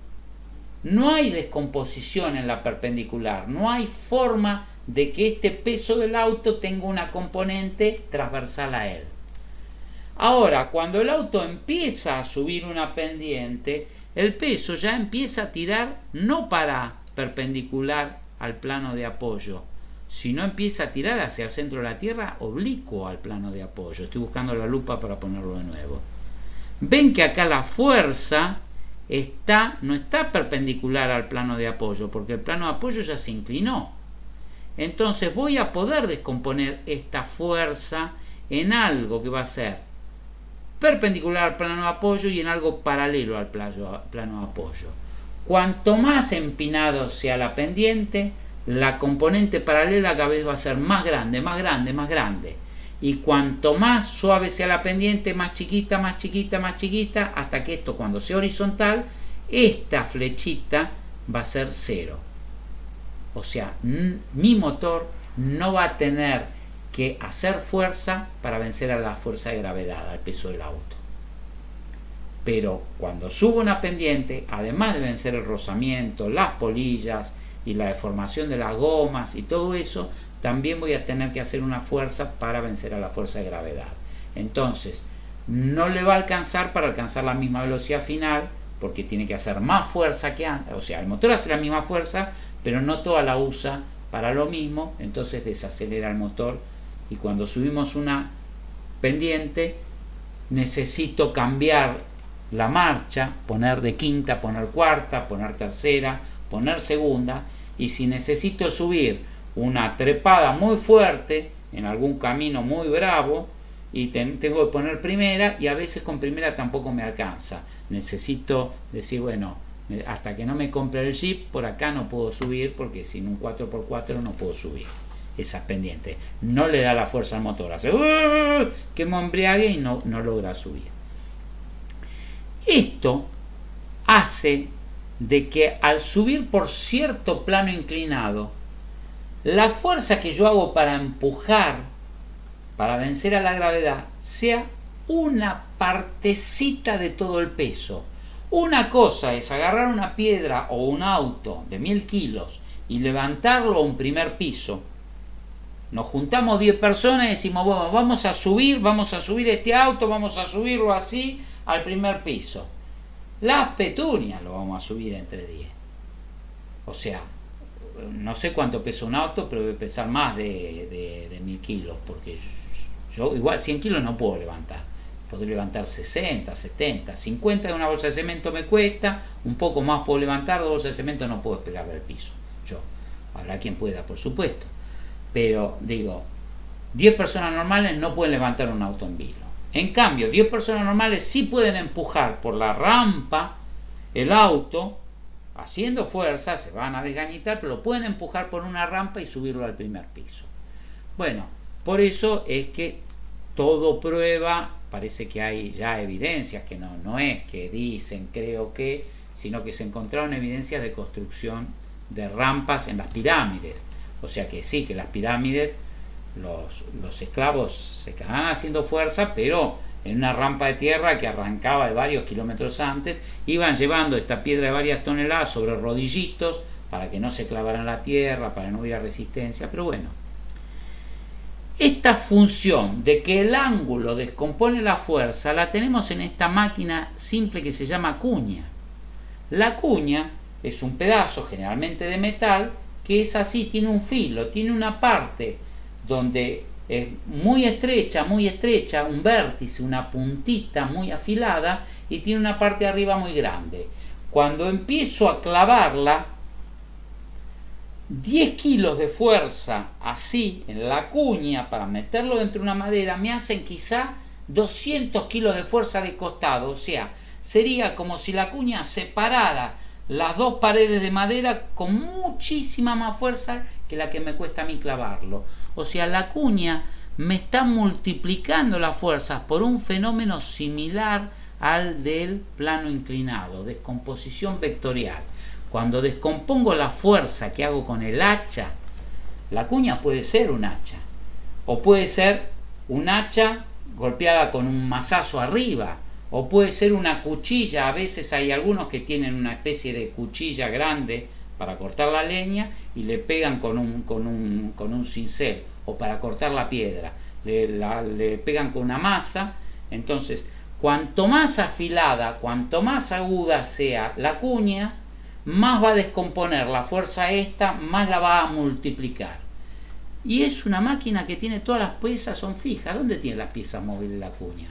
[SPEAKER 1] No hay descomposición en la perpendicular, no hay forma de que este peso del auto tenga una componente transversal a él. Ahora, cuando el auto empieza a subir una pendiente, el peso ya empieza a tirar no para perpendicular al plano de apoyo, sino empieza a tirar hacia el centro de la tierra oblicuo al plano de apoyo. Estoy buscando la lupa para ponerlo de nuevo. Ven que acá la fuerza no está perpendicular al plano de apoyo, porque el plano de apoyo ya se inclinó. Entonces voy a poder descomponer esta fuerza en algo que va a ser perpendicular al plano de apoyo y en algo paralelo al plano de apoyo. Cuanto más empinado sea la pendiente, la componente paralela cada vez va a ser más grande, más grande, más grande. Y cuanto más suave sea la pendiente, más chiquita, más chiquita, más chiquita, hasta que esto, cuando sea horizontal, esta flechita va a ser 0. O sea, mi motor no va a tener que hacer fuerza para vencer a la fuerza de gravedad, al peso del auto. Pero cuando subo una pendiente, además de vencer el rozamiento, las polillas y la deformación de las gomas y todo eso, también voy a tener que hacer una fuerza para vencer a la fuerza de gravedad. Entonces, no le va a alcanzar para alcanzar la misma velocidad final, porque tiene que hacer más fuerza que antes. O sea, el motor hace la misma fuerza, pero no toda la usa para lo mismo, entonces desacelera el motor. Y cuando subimos una pendiente, necesito cambiar la marcha, poner de quinta, poner cuarta, poner tercera, poner segunda. Y si necesito subir una trepada muy fuerte en algún camino muy bravo, y tengo que poner primera, y a veces con primera tampoco me alcanza. Necesito decir, bueno, hasta que no me compre el Jeep, por acá no puedo subir, porque sin un 4x4 no puedo subir esas pendientes. No le da la fuerza al motor, hace que me embriague y no logra subir. Esto hace de que al subir por cierto plano inclinado, la fuerza que yo hago para empujar, para vencer a la gravedad, sea una partecita de todo el peso. Una cosa es agarrar una piedra o un auto de 1000 kilos y levantarlo a un primer piso. Nos juntamos 10 personas y decimos, bueno, vamos a subir este auto, vamos a subirlo así al primer piso. Las petunias lo vamos a subir entre 10. O sea, no sé cuánto pesa un auto, pero debe pesar más de 1000 kilos, porque yo igual 100 kilos no puedo levantar. Podría levantar 60, 70, 50 de una bolsa de cemento me cuesta, un poco más puedo levantar, 2 bolsas de cemento no puedo despegar del piso. Habrá quien pueda, por supuesto. Pero digo, 10 personas normales no pueden levantar un auto en vilo. En cambio, 10 personas normales sí pueden empujar por la rampa el auto, haciendo fuerza, se van a desgañitar, pero lo pueden empujar por una rampa y subirlo al primer piso. Bueno, por eso es que todo prueba, parece que hay ya evidencias, que no es que dicen, creo que, sino que se encontraron evidencias de construcción de rampas en las pirámides. O sea que sí, que las pirámides, los esclavos se quedaban haciendo fuerza, pero en una rampa de tierra que arrancaba de varios kilómetros antes, iban llevando esta piedra de varias toneladas sobre rodillitos para que no se clavaran la tierra, para que no hubiera resistencia. Pero bueno, esta función de que el ángulo descompone la fuerza la tenemos en esta máquina simple que se llama cuña. La cuña es un pedazo generalmente de metal que es así, tiene un filo, tiene una parte donde es muy estrecha, un vértice, una puntita muy afilada, y tiene una parte de arriba muy grande. Cuando empiezo a clavarla, 10 kilos de fuerza así en la cuña para meterlo dentro de una madera me hacen quizá 200 kilos de fuerza de costado. O sea, sería como si la cuña separara las dos paredes de madera con muchísima más fuerza que la que me cuesta a mí clavarlo. O sea, la cuña me está multiplicando las fuerzas por un fenómeno similar al del plano inclinado, descomposición vectorial. Cuando descompongo la fuerza que hago con el hacha, la cuña puede ser un hacha, o puede ser un hacha golpeada con un mazazo arriba, o puede ser una cuchilla. A veces hay algunos que tienen una especie de cuchilla grande para cortar la leña y le pegan con un cincel, o para cortar la piedra le pegan con una masa. Entonces, cuanto más afilada, cuanto más aguda sea la cuña, más va a descomponer la fuerza esta, más la va a multiplicar. Y es una máquina que tiene todas las piezas, son fijas. ¿Dónde tiene las piezas móviles la cuña?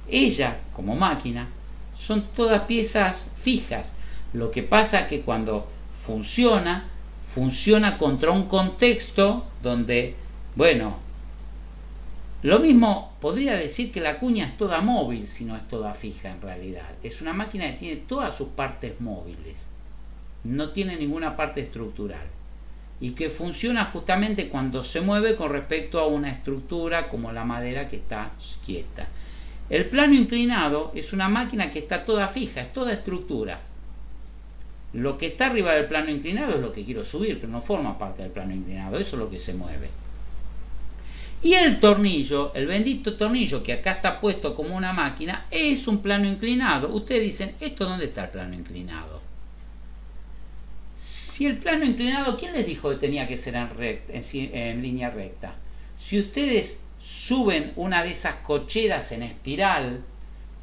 [SPEAKER 1] Ella, como máquina, son todas piezas fijas. Lo que pasa es que cuando funciona contra un contexto donde, bueno, lo mismo podría decir que la cuña es toda móvil si no es toda fija en realidad. Es una máquina que tiene todas sus partes móviles, no tiene ninguna parte estructural, y que funciona justamente cuando se mueve con respecto a una estructura como la madera que está quieta. El plano inclinado es una máquina que está toda fija, es toda estructura. Lo que está arriba del plano inclinado es lo que quiero subir, pero no forma parte del plano inclinado, eso es lo que se mueve. Y el tornillo, el bendito tornillo que acá está puesto como una máquina, es un plano inclinado. Ustedes dicen, ¿esto dónde está el plano inclinado? Si el plano inclinado, ¿quién les dijo que tenía que ser en línea recta? Si ustedes suben una de esas cocheras en espiral,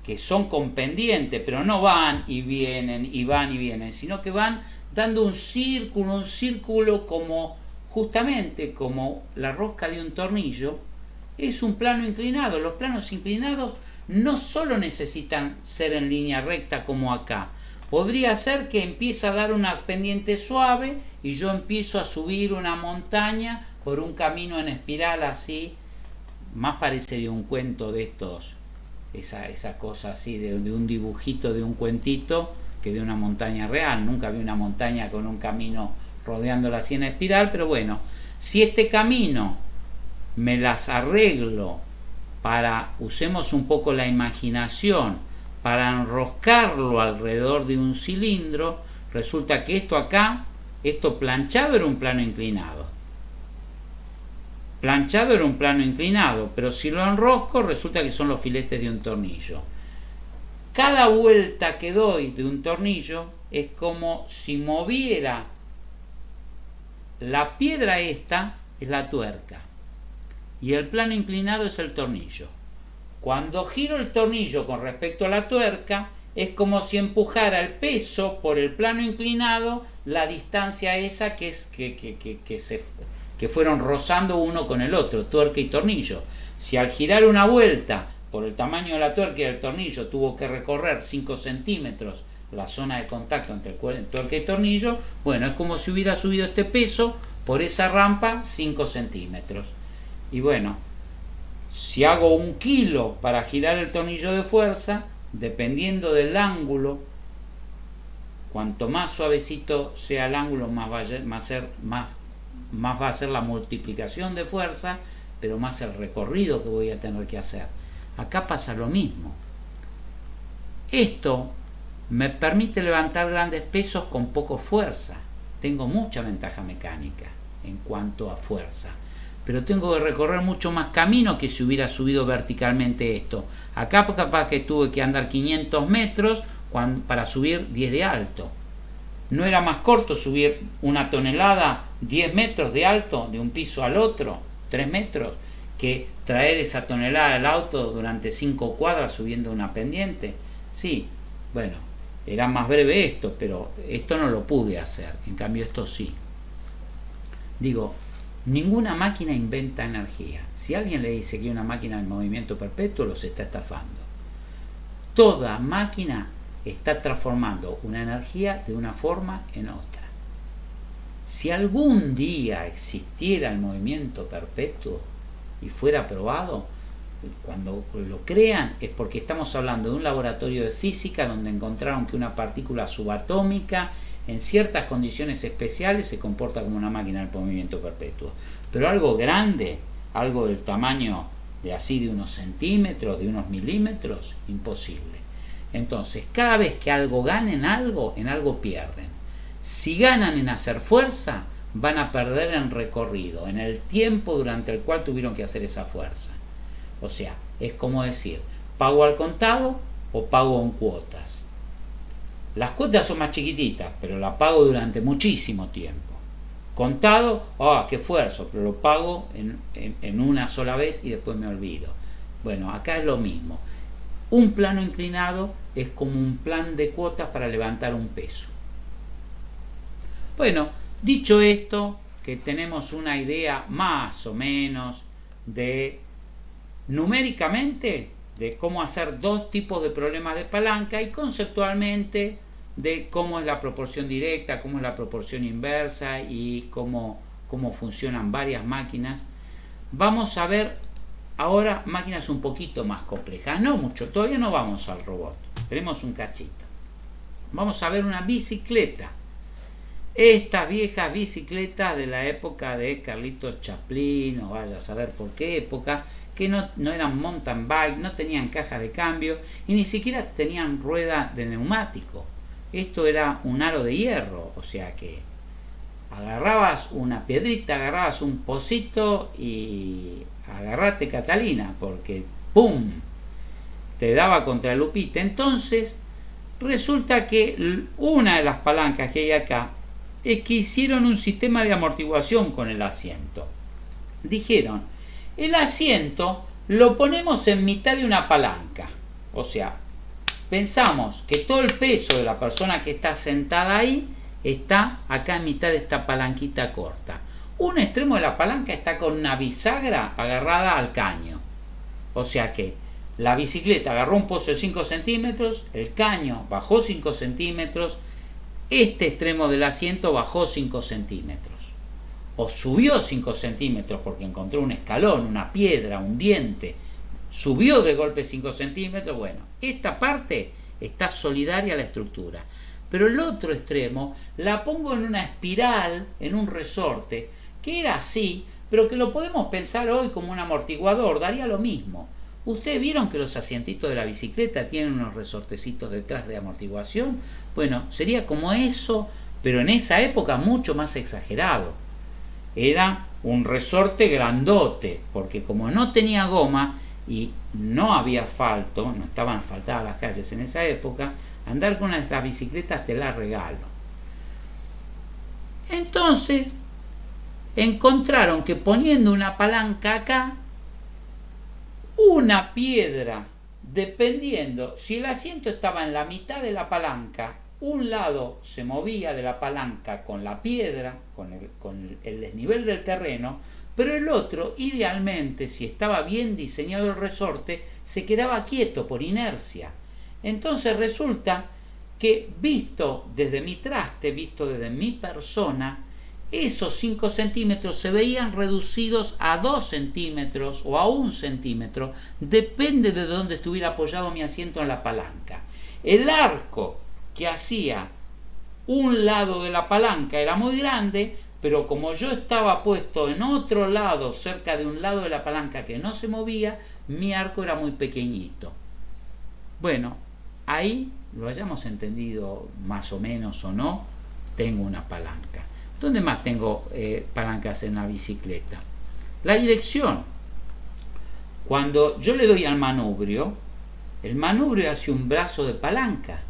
[SPEAKER 1] que son con pendiente, pero no van y vienen, sino que van dando un círculo como justamente como la rosca de un tornillo, es un plano inclinado. Los planos inclinados no solo necesitan ser en línea recta como acá. Podría ser que empiece a dar una pendiente suave y yo empiezo a subir una montaña por un camino en espiral así. Más parece de un cuento de estos, esa cosa así, de un dibujito, de un cuentito, que de una montaña real. Nunca vi una montaña con un camino rodeándola así en espiral, pero bueno, si este camino me las arreglo para, usemos un poco la imaginación, para enroscarlo alrededor de un cilindro, resulta que esto acá, esto planchado era un plano inclinado. Planchado era un plano inclinado, pero si lo enrosco resulta que son los filetes de un tornillo. Cada vuelta que doy de un tornillo es como si moviera la piedra, esta es la tuerca y el plano inclinado es el tornillo. Cuando giro el tornillo con respecto a la tuerca es como si empujara el peso por el plano inclinado, la distancia esa que fueron rozando uno con el otro, tuerca y tornillo. Si al girar una vuelta por el tamaño de la tuerca y el tornillo tuvo que recorrer 5 centímetros la zona de contacto entre el tuerca y tornillo, bueno, es como si hubiera subido este peso por esa rampa 5 centímetros. Y bueno, si hago 1 kilo para girar el tornillo de fuerza, dependiendo del ángulo, cuanto más suavecito sea el ángulo, más va a ser la multiplicación de fuerza, pero más el recorrido que voy a tener que hacer. Acá pasa lo mismo. Esto me permite levantar grandes pesos con poco fuerza. Tengo mucha ventaja mecánica en cuanto a fuerza, pero tengo que recorrer mucho más camino que si hubiera subido verticalmente esto. Acá capaz que tuve que andar 500 metros para subir 10 de alto. ¿No era más corto subir 1 tonelada 10 metros de alto de un piso al otro, 3 metros, que traer esa tonelada del auto durante 5 cuadras subiendo una pendiente? Sí, bueno, era más breve esto, pero esto no lo pude hacer, en cambio esto sí. Digo, ninguna máquina inventa energía. Si alguien le dice que hay una máquina en movimiento perpetuo, los está estafando. Toda máquina está transformando una energía de una forma en otra. Si algún día existiera el movimiento perpetuo y fuera probado, cuando lo crean es porque estamos hablando de un laboratorio de física donde encontraron que una partícula subatómica en ciertas condiciones especiales se comporta como una máquina de movimiento perpetuo. Pero algo grande, algo del tamaño de así de unos centímetros, de unos milímetros, imposible. Entonces, cada vez que algo gana en algo pierden. Si ganan en hacer fuerza, van a perder en recorrido, en el tiempo durante el cual tuvieron que hacer esa fuerza. O sea, es como decir, pago al contado o pago en cuotas. Las cuotas son más chiquititas, pero la pago durante muchísimo tiempo. Contado, qué esfuerzo, pero lo pago en una sola vez y después me olvido. Bueno, acá es lo mismo. Un plano inclinado es como un plan de cuotas para levantar un peso. Bueno, dicho esto, que tenemos una idea más o menos de numéricamente de cómo hacer dos tipos de problemas de palanca y conceptualmente de cómo es la proporción directa, cómo es la proporción inversa y cómo funcionan varias máquinas. Vamos a ver ahora máquinas un poquito más complejas, no mucho, todavía no vamos al robot, veremos un cachito. Vamos a ver una bicicleta. Estas viejas bicicletas de la época de Carlitos Chaplin, o vaya a saber por qué época, que no eran mountain bike, no tenían caja de cambio y ni siquiera tenían rueda de neumático. Esto era un aro de hierro, o sea que agarrabas una piedrita, agarrabas un pocito y agarrate Catalina, porque ¡pum!, te daba contra el Lupita. Entonces resulta que una de las palancas que hay acá es que hicieron un sistema de amortiguación con el asiento. Dijeron, el asiento lo ponemos en mitad de una palanca, o sea, pensamos que todo el peso de la persona que está sentada ahí está acá en mitad de esta palanquita corta. Un extremo de la palanca está con una bisagra agarrada al caño, o sea que la bicicleta agarró un pozo de 5 centímetros, el caño bajó 5 centímetros, este extremo del asiento bajó 5 centímetros o subió 5 centímetros porque encontró un escalón, una piedra, un diente, subió de golpe 5 centímetros. Bueno, esta parte está solidaria a la estructura, pero el otro extremo la pongo en una espiral, en un resorte que era así, pero que lo podemos pensar hoy como un amortiguador, daría lo mismo. ¿Ustedes vieron que los asientitos de la bicicleta tienen unos resortecitos detrás de amortiguación? Bueno, sería como eso, pero en esa época mucho más exagerado. Era un resorte grandote, porque como no tenía goma y no había asfalto, no estaban asfaltadas las calles en esa época, andar con estas bicicletas te las regalo. Entonces, encontraron que poniendo una palanca acá, una piedra, dependiendo si el asiento estaba en la mitad de la palanca, un lado se movía de la palanca con la piedra, con el desnivel del terreno, pero el otro, idealmente, si estaba bien diseñado el resorte, se quedaba quieto por inercia. Entonces resulta que visto desde mi traste, visto desde mi persona, esos 5 centímetros se veían reducidos a 2 centímetros o a 1 centímetro, depende de dónde estuviera apoyado mi asiento en la palanca. El arco que hacía un lado de la palanca era muy grande, pero como yo estaba puesto en otro lado, cerca de un lado de la palanca que no se movía, mi arco era muy pequeñito. Bueno, ahí lo hayamos entendido más o menos o no, tengo una palanca. ¿Dónde más tengo palancas en la bicicleta? La dirección. Cuando yo le doy al manubrio, el manubrio hace un brazo de palanca.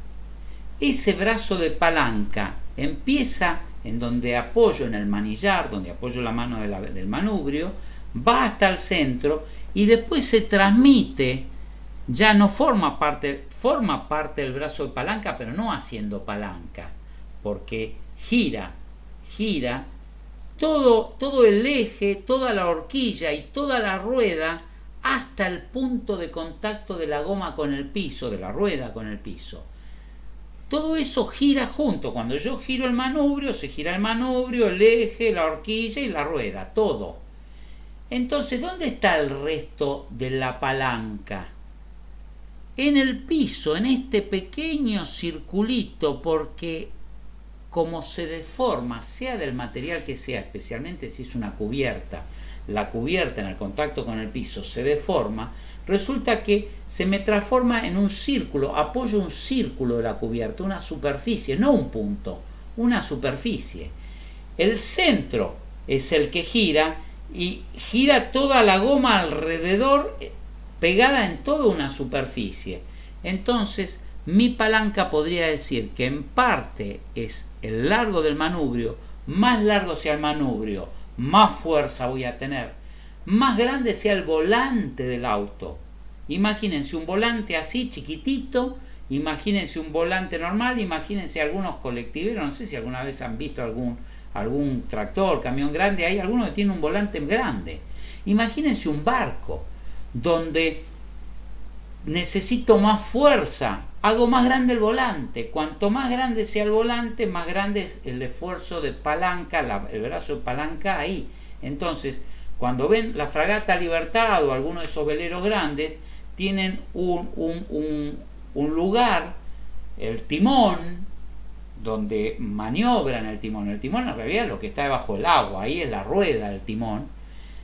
[SPEAKER 1] Ese brazo de palanca empieza en donde apoyo en el manillar, donde apoyo la mano del manubrio, va hasta el centro y después se transmite, ya no forma parte del brazo de palanca, pero no haciendo palanca, porque gira todo el eje, toda la horquilla y toda la rueda hasta el punto de contacto de la goma con el piso, de la rueda con el piso. Todo eso gira junto. Cuando yo giro el manubrio, se gira el manubrio, el eje, la horquilla y la rueda, todo. Entonces, ¿dónde está el resto de la palanca? En el piso, en este pequeño circulito, porque como se deforma, sea del material que sea, especialmente si es una cubierta, la cubierta en el contacto con el piso se deforma, resulta que se me transforma en un círculo, apoyo un círculo de la cubierta, una superficie, no un punto, una superficie. El centro es el que gira y gira toda la goma alrededor, pegada en toda una superficie. Entonces, mi palanca podría decir que en parte es el largo del manubrio. Más largo sea el manubrio, más fuerza voy a tener. Más grande sea el volante del auto. Imagínense un volante así chiquitito, imagínense un volante normal, imagínense algunos colectiveros, no sé si alguna vez han visto algún tractor, camión grande, hay algunos que tienen un volante grande. Imagínense un barco donde necesito más fuerza, hago más grande el volante. Cuanto más grande sea el volante, más grande es el esfuerzo de palanca, el brazo de palanca ahí. Entonces, cuando ven la fragata Libertad o alguno de esos veleros grandes, tienen un lugar, el timón, donde maniobran el timón. El timón en realidad es lo que está debajo del agua, ahí es la rueda del timón.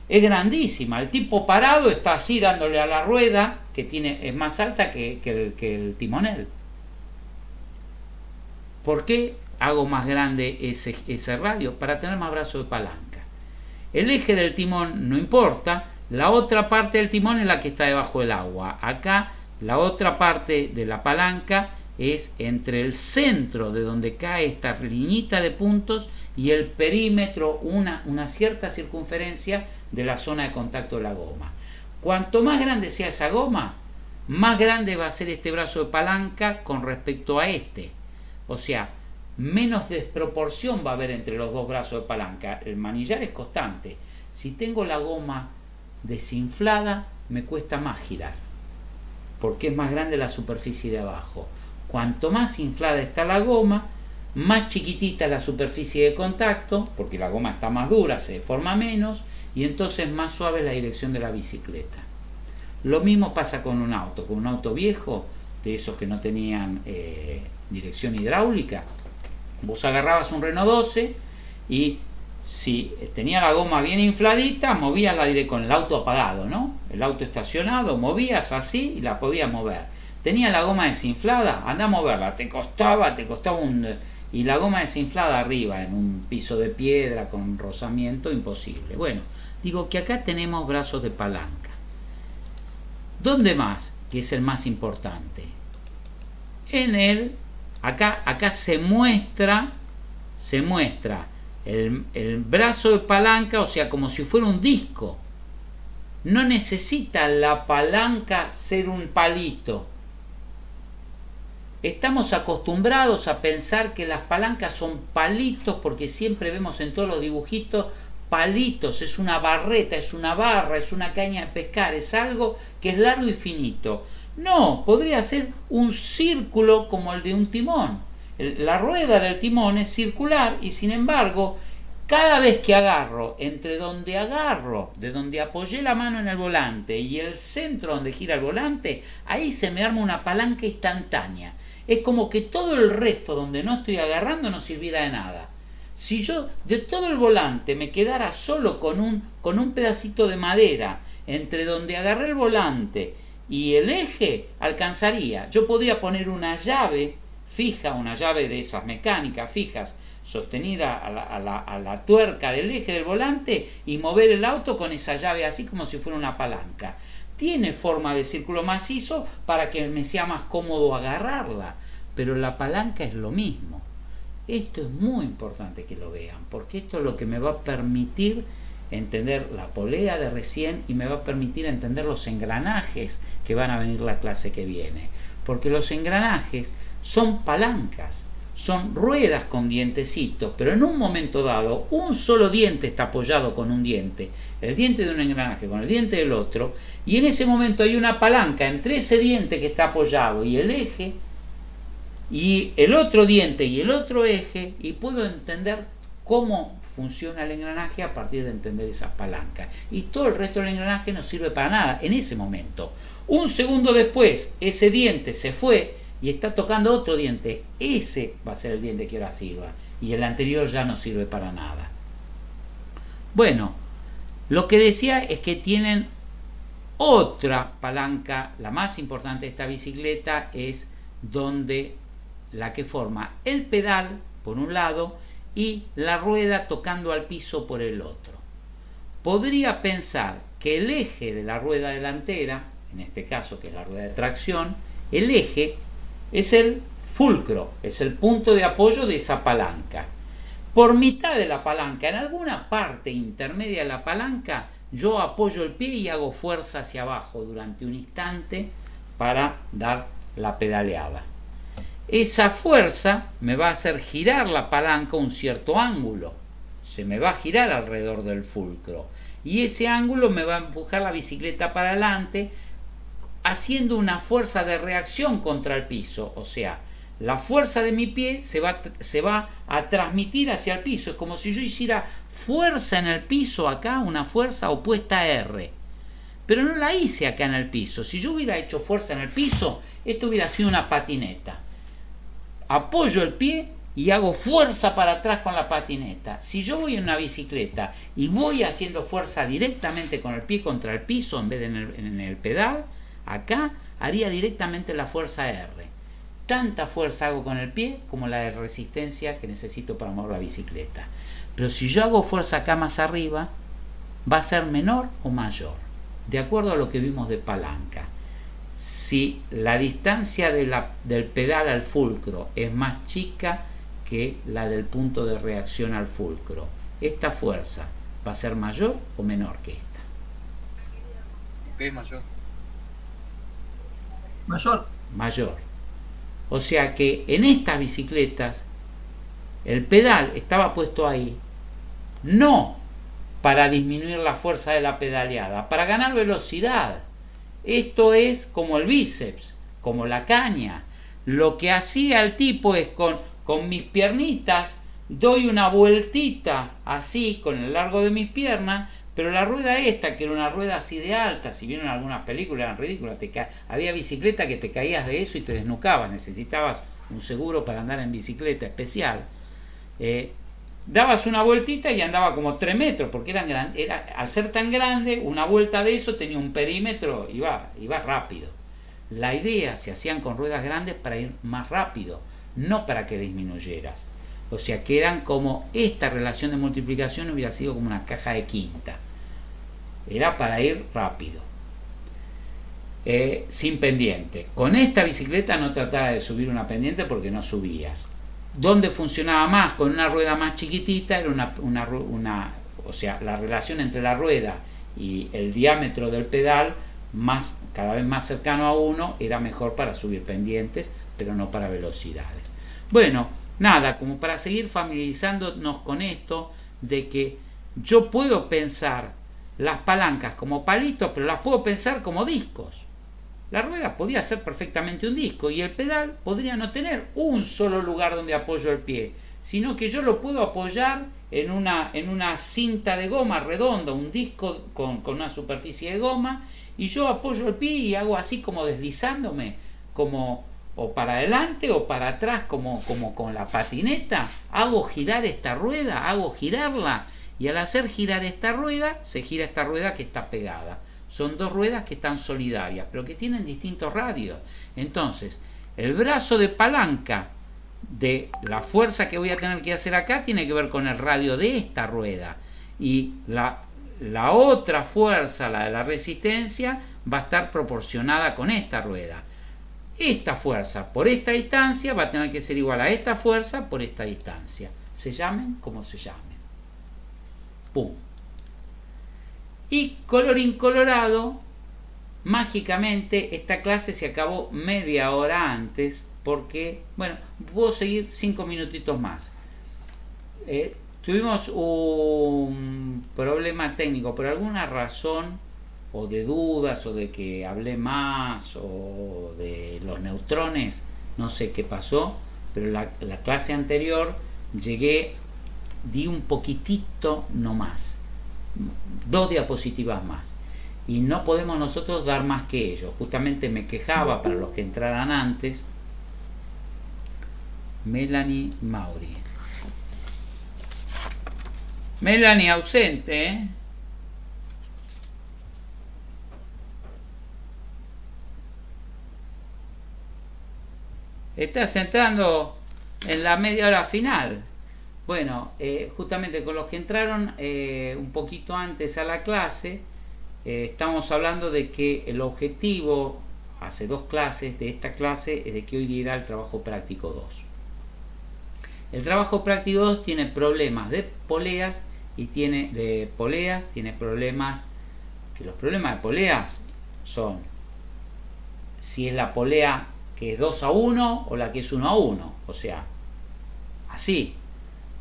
[SPEAKER 1] Es grandísima, el tipo parado está así dándole a la rueda, que es más alta que el timonel. ¿Por qué hago más grande ese radio? Para tener más brazo de palanca. El eje del timón no importa, la otra parte del timón es la que está debajo del agua. Acá la otra parte de la palanca es entre el centro de donde cae esta liñita de puntos y el perímetro, una cierta circunferencia de la zona de contacto de la goma. Cuanto más grande sea esa goma, más grande va a ser este brazo de palanca con respecto a este. O sea, menos desproporción va a haber entre los dos brazos de palanca. El manillar es constante. Si tengo la goma desinflada, me cuesta más girar, porque es más grande la superficie de abajo. Cuanto más inflada está la goma, más chiquitita la superficie de contacto, porque la goma está más dura, se deforma menos, y entonces más suave la dirección de la bicicleta. Lo mismo pasa con un auto viejo, de esos que no tenían dirección hidráulica. Vos agarrabas un Renault 12 y si tenía la goma bien infladita, movías con el auto apagado, ¿no? El auto estacionado, movías así y la podías mover. Tenía la goma desinflada, andá a moverla, te costaba y la goma desinflada arriba, en un piso de piedra con rozamiento, imposible. Bueno, digo que acá tenemos brazos de palanca. ¿Dónde más? Que es el más importante. Acá se muestra el brazo de palanca, o sea, como si fuera un disco. No necesita la palanca ser un palito. Estamos acostumbrados a pensar que las palancas son palitos porque siempre vemos en todos los dibujitos palitos, es una barreta, es una barra, es una caña de pescar, es algo que es largo y finito. No, podría ser un círculo como el de un timón. La rueda del timón es circular y sin embargo, cada vez que agarro, de donde apoyé la mano en el volante y el centro donde gira el volante, ahí se me arma una palanca instantánea. Es como que todo el resto donde no estoy agarrando no sirviera de nada. Si yo de todo el volante me quedara solo con un pedacito de madera entre donde agarré el volante y el eje, alcanzaría. Yo podría poner una llave fija, una llave de esas mecánicas fijas, sostenida a la tuerca del eje del volante y mover el auto con esa llave así como si fuera una palanca. Tiene forma de círculo macizo para que me sea más cómodo agarrarla, pero la palanca es lo mismo. Esto es muy importante que lo vean, porque esto es lo que me va a permitir entender la polea de recién y me va a permitir entender los engranajes que van a venir la clase que viene, porque los engranajes son palancas, son ruedas con dientecitos, pero en un momento dado un solo diente está apoyado con un diente, el diente de un engranaje con el diente del otro, y en ese momento hay una palanca entre ese diente que está apoyado y el eje, y el otro diente y el otro eje, y puedo entender cómo funciona el engranaje a partir de entender esas palancas. Y todo el resto del engranaje no sirve para nada en ese momento. Un segundo después, ese diente se fue y está tocando otro diente. Ese va a ser el diente que ahora sirva. Y el anterior ya no sirve para nada. Bueno, lo que decía es que tienen otra palanca, la más importante de esta bicicleta, es donde la que forma el pedal por un lado y la rueda tocando al piso por el otro. Podría pensar que el eje de la rueda delantera, en este caso que es la rueda de tracción, El eje es el fulcro, es el punto de apoyo de esa palanca. Por mitad de la palanca, en alguna parte intermedia de la palanca, yo apoyo el pie y hago fuerza hacia abajo durante un instante para dar la pedaleada. Esa fuerza me va a hacer girar la palanca un cierto ángulo. Se me va a girar alrededor del fulcro. Y ese ángulo me va a empujar la bicicleta para adelante, haciendo una fuerza de reacción contra el piso. O sea, la fuerza de mi pie se va a transmitir hacia el piso. Es como si yo hiciera fuerza en el piso acá, una fuerza opuesta a R. Pero no la hice acá en el piso. Si yo hubiera hecho fuerza en el piso, esto hubiera sido una patineta. Apoyo el pie y hago fuerza para atrás con la patineta. Si yo voy en una bicicleta y voy haciendo fuerza directamente con el pie contra el piso en vez de en el pedal, acá haría directamente la fuerza R. Tanta fuerza hago con el pie como la de resistencia que necesito para mover la bicicleta. Pero si yo hago fuerza acá más arriba, va a ser menor o mayor, de acuerdo a lo que vimos de palanca. Si la distancia del pedal al fulcro es más chica que la del punto de reacción al fulcro, esta fuerza va a ser mayor o menor que esta.
[SPEAKER 2] ¿Qué es mayor?
[SPEAKER 1] Mayor. O sea que en estas bicicletas el pedal estaba puesto ahí no para disminuir la fuerza de la pedaleada, para ganar velocidad. Esto es como el bíceps, como la caña. Lo que hacía el tipo es con mis piernitas doy una vueltita así con el largo de mis piernas, pero la rueda esta, que era una rueda así de alta, si vieron algunas películas eran ridículas, había bicicleta que te caías de eso y te desnucabas, necesitabas un seguro para andar en bicicleta especial. Dabas una vueltita y andaba como 3 metros, porque al ser tan grande, una vuelta de eso tenía un perímetro, iba rápido. La idea se hacían con ruedas grandes para ir más rápido, no para que disminuyeras. O sea que eran como, esta relación de multiplicación hubiera sido como una caja de quinta. Era para ir rápido. Sin pendiente. Con esta bicicleta no trataba de subir una pendiente porque no subías. ¿Dónde funcionaba más? Con una rueda más chiquitita era o sea, la relación entre la rueda y el diámetro del pedal cada vez más cercano a 1 era mejor para subir pendientes, pero no para velocidades. Bueno, nada, como para seguir familiarizándonos con esto de que yo puedo pensar las palancas como palitos, pero las puedo pensar como discos. La rueda podía ser perfectamente un disco y el pedal podría no tener un solo lugar donde apoyo el pie, sino que yo lo puedo apoyar en una cinta de goma redonda, un disco con una superficie de goma, y yo apoyo el pie y hago así como deslizándome, como o para adelante o para atrás, como con la patineta. Hago girar esta rueda, hago girarla, y al hacer girar esta rueda, se gira esta rueda que está pegada. Son dos ruedas que están solidarias, pero que tienen distintos radios. Entonces, el brazo de palanca de la fuerza que voy a tener que hacer acá tiene que ver con el radio de esta rueda. Y la otra fuerza, la de la resistencia, va a estar proporcionada con esta rueda. Esta fuerza por esta distancia va a tener que ser igual a esta fuerza por esta distancia. Se llamen como se llamen. ¡Pum! Y colorín colorado, mágicamente esta clase se acabó media hora antes porque, bueno, puedo seguir 5 minutitos más. Tuvimos un problema técnico por alguna razón, o de dudas, o de que hablé más, o de los neutrones, no sé qué pasó, pero la clase anterior di un poquitito no más. 2 diapositivas más y no podemos nosotros dar más que ellos. Justamente me quejaba para los que entraran antes. Melanie Mauri. Melanie ausente, ¿eh? Estás entrando en la media hora final. Bueno, justamente con los que entraron un poquito antes a la clase, estamos hablando de que el objetivo hace 2 clases de esta clase es de que hoy dirá el trabajo práctico 2. El trabajo práctico 2 tiene problemas de poleas y tiene problemas, que los problemas de poleas son si es la polea que es 2-1 o la que es 1-1, o sea, así.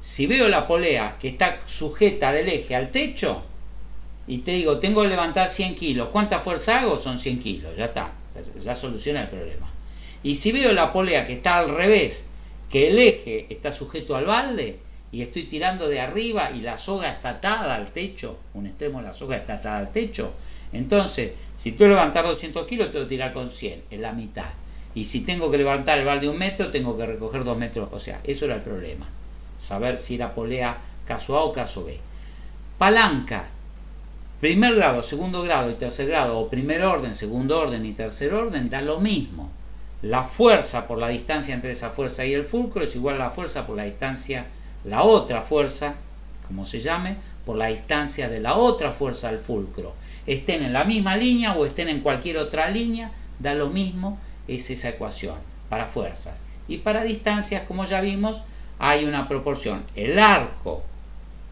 [SPEAKER 1] Si veo la polea que está sujeta del eje al techo y te digo, tengo que levantar 100 kilos, ¿cuánta fuerza hago? Son 100 kilos, ya está, ya soluciona el problema. Y si veo la polea que está al revés, que el eje está sujeto al balde y estoy tirando de arriba y la soga está atada al techo, un extremo de la soga está atada al techo, entonces, si tengo que levantar 200 kilos, tengo que tirar con 100, es la mitad. Y si tengo que levantar el balde 1 metro, tengo que recoger 2 metros, o sea, eso era el problema. Saber si era polea caso A o caso B. Palanca, primer grado, segundo grado y tercer grado, o primer orden, segundo orden y tercer orden, da lo mismo. La fuerza por la distancia entre esa fuerza y el fulcro es igual a la fuerza por la distancia, la otra fuerza, como se llame, por la distancia de la otra fuerza al fulcro. Estén en la misma línea o estén en cualquier otra línea, da lo mismo, es esa ecuación para fuerzas. Y para distancias, como ya vimos, hay una proporción. El arco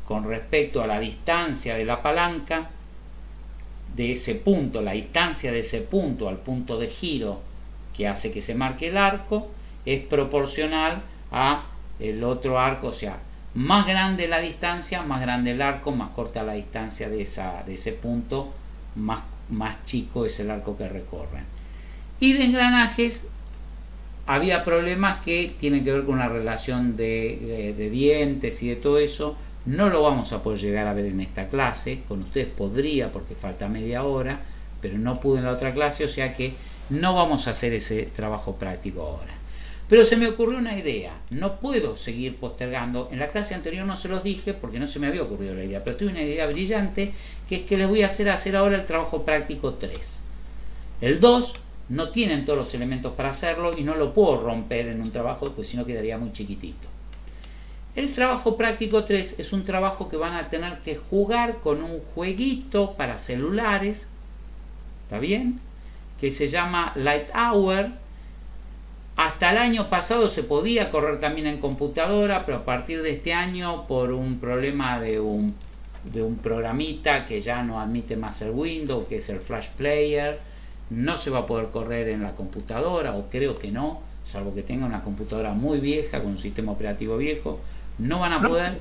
[SPEAKER 1] con respecto a la distancia de la palanca, de ese punto, la distancia de ese punto al punto de giro que hace que se marque el arco, es proporcional a el otro arco, o sea, más grande la distancia, más grande el arco, más corta la distancia de ese punto, más chico es el arco que recorren. Y de engranajes había problemas que tienen que ver con una relación de dientes y de todo eso. No lo vamos a poder llegar a ver en esta clase, con ustedes podría porque falta media hora, pero no pude en la otra clase, o sea que no vamos a hacer ese trabajo práctico ahora. Pero se me ocurrió una idea, no puedo seguir postergando. En la clase anterior no se los dije porque no se me había ocurrido la idea, pero tuve una idea brillante, que es que les voy a hacer ahora el trabajo práctico 3. El 2 no tienen todos los elementos para hacerlo y no lo puedo romper en un trabajo, pues si no quedaría muy chiquitito. El trabajo práctico 3 es un trabajo que van a tener que jugar con un jueguito para celulares, ¿está bien? Que se llama Light Hour. Hasta el año pasado se podía correr también en computadora, pero a partir de este año, por un problema de un programita que ya no admite más el Windows, que es el Flash Player, no se va a poder correr en la computadora, o creo que no, salvo que tenga una computadora muy vieja, con un sistema operativo viejo, no van a poder.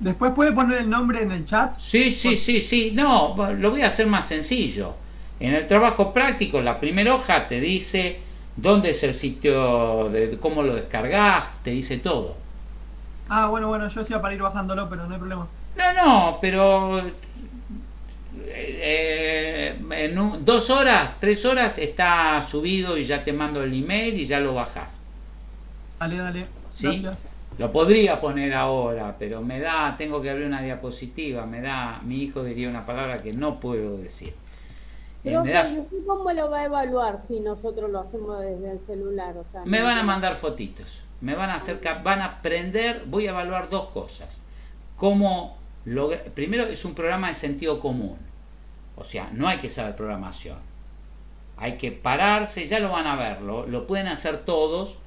[SPEAKER 3] ¿Después puede poner el nombre en el chat?
[SPEAKER 1] Sí, no, lo voy a hacer más sencillo. En el trabajo práctico, la primera hoja te dice dónde es el sitio, cómo lo descargas, te dice todo.
[SPEAKER 3] Ah, bueno, yo decía para ir bajándolo, pero no hay problema.
[SPEAKER 1] No, pero en 2 horas, 3 horas está subido y ya te mando el email y ya lo bajás.
[SPEAKER 3] Dale.
[SPEAKER 1] ¿Sí?
[SPEAKER 3] Gracias.
[SPEAKER 1] Lo podría poner ahora, pero tengo que abrir una diapositiva, mi hijo diría una palabra que no puedo decir.
[SPEAKER 4] Pero ¿cómo lo va a evaluar si nosotros lo hacemos desde el celular? O sea,
[SPEAKER 1] me van a mandar fotitos, van a aprender, voy a evaluar 2 cosas. Primero, es un programa de sentido común, o sea, no hay que saber programación, hay que pararse, ya lo van a ver, lo pueden hacer todos,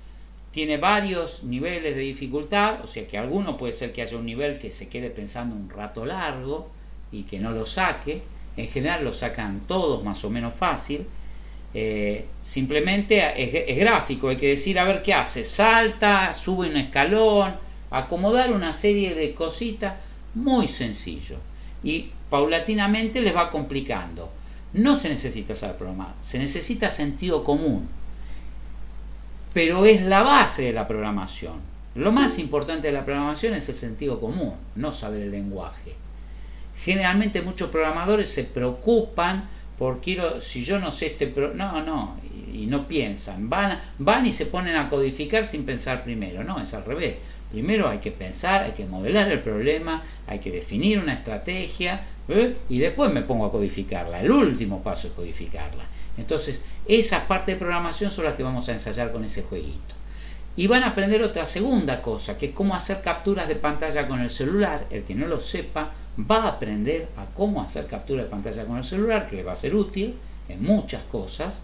[SPEAKER 1] tiene varios niveles de dificultad, o sea que alguno puede ser que haya un nivel que se quede pensando un rato largo y que no lo saque. En general lo sacan todos más o menos fácil. Simplemente es gráfico, hay que decir a ver qué hace, salta, sube un escalón, acomodar una serie de cositas, muy sencillo, y paulatinamente les va complicando. No se necesita saber programar, se necesita sentido común, pero es la base de la programación. Lo más importante de la programación es el sentido común, no saber el lenguaje. Generalmente muchos programadores se preocupan si yo no sé y no piensan, van y se ponen a codificar sin pensar primero. No, es al revés. Primero hay que pensar, hay que modelar el problema, hay que definir una estrategia, y después me pongo a codificarla. El último paso es codificarla. Entonces, esas partes de programación son las que vamos a ensayar con ese jueguito. Y van a aprender otra segunda cosa, que es cómo hacer capturas de pantalla con el celular. El que no lo sepa va a aprender a cómo hacer captura de pantalla con el celular, que le va a ser útil en muchas cosas,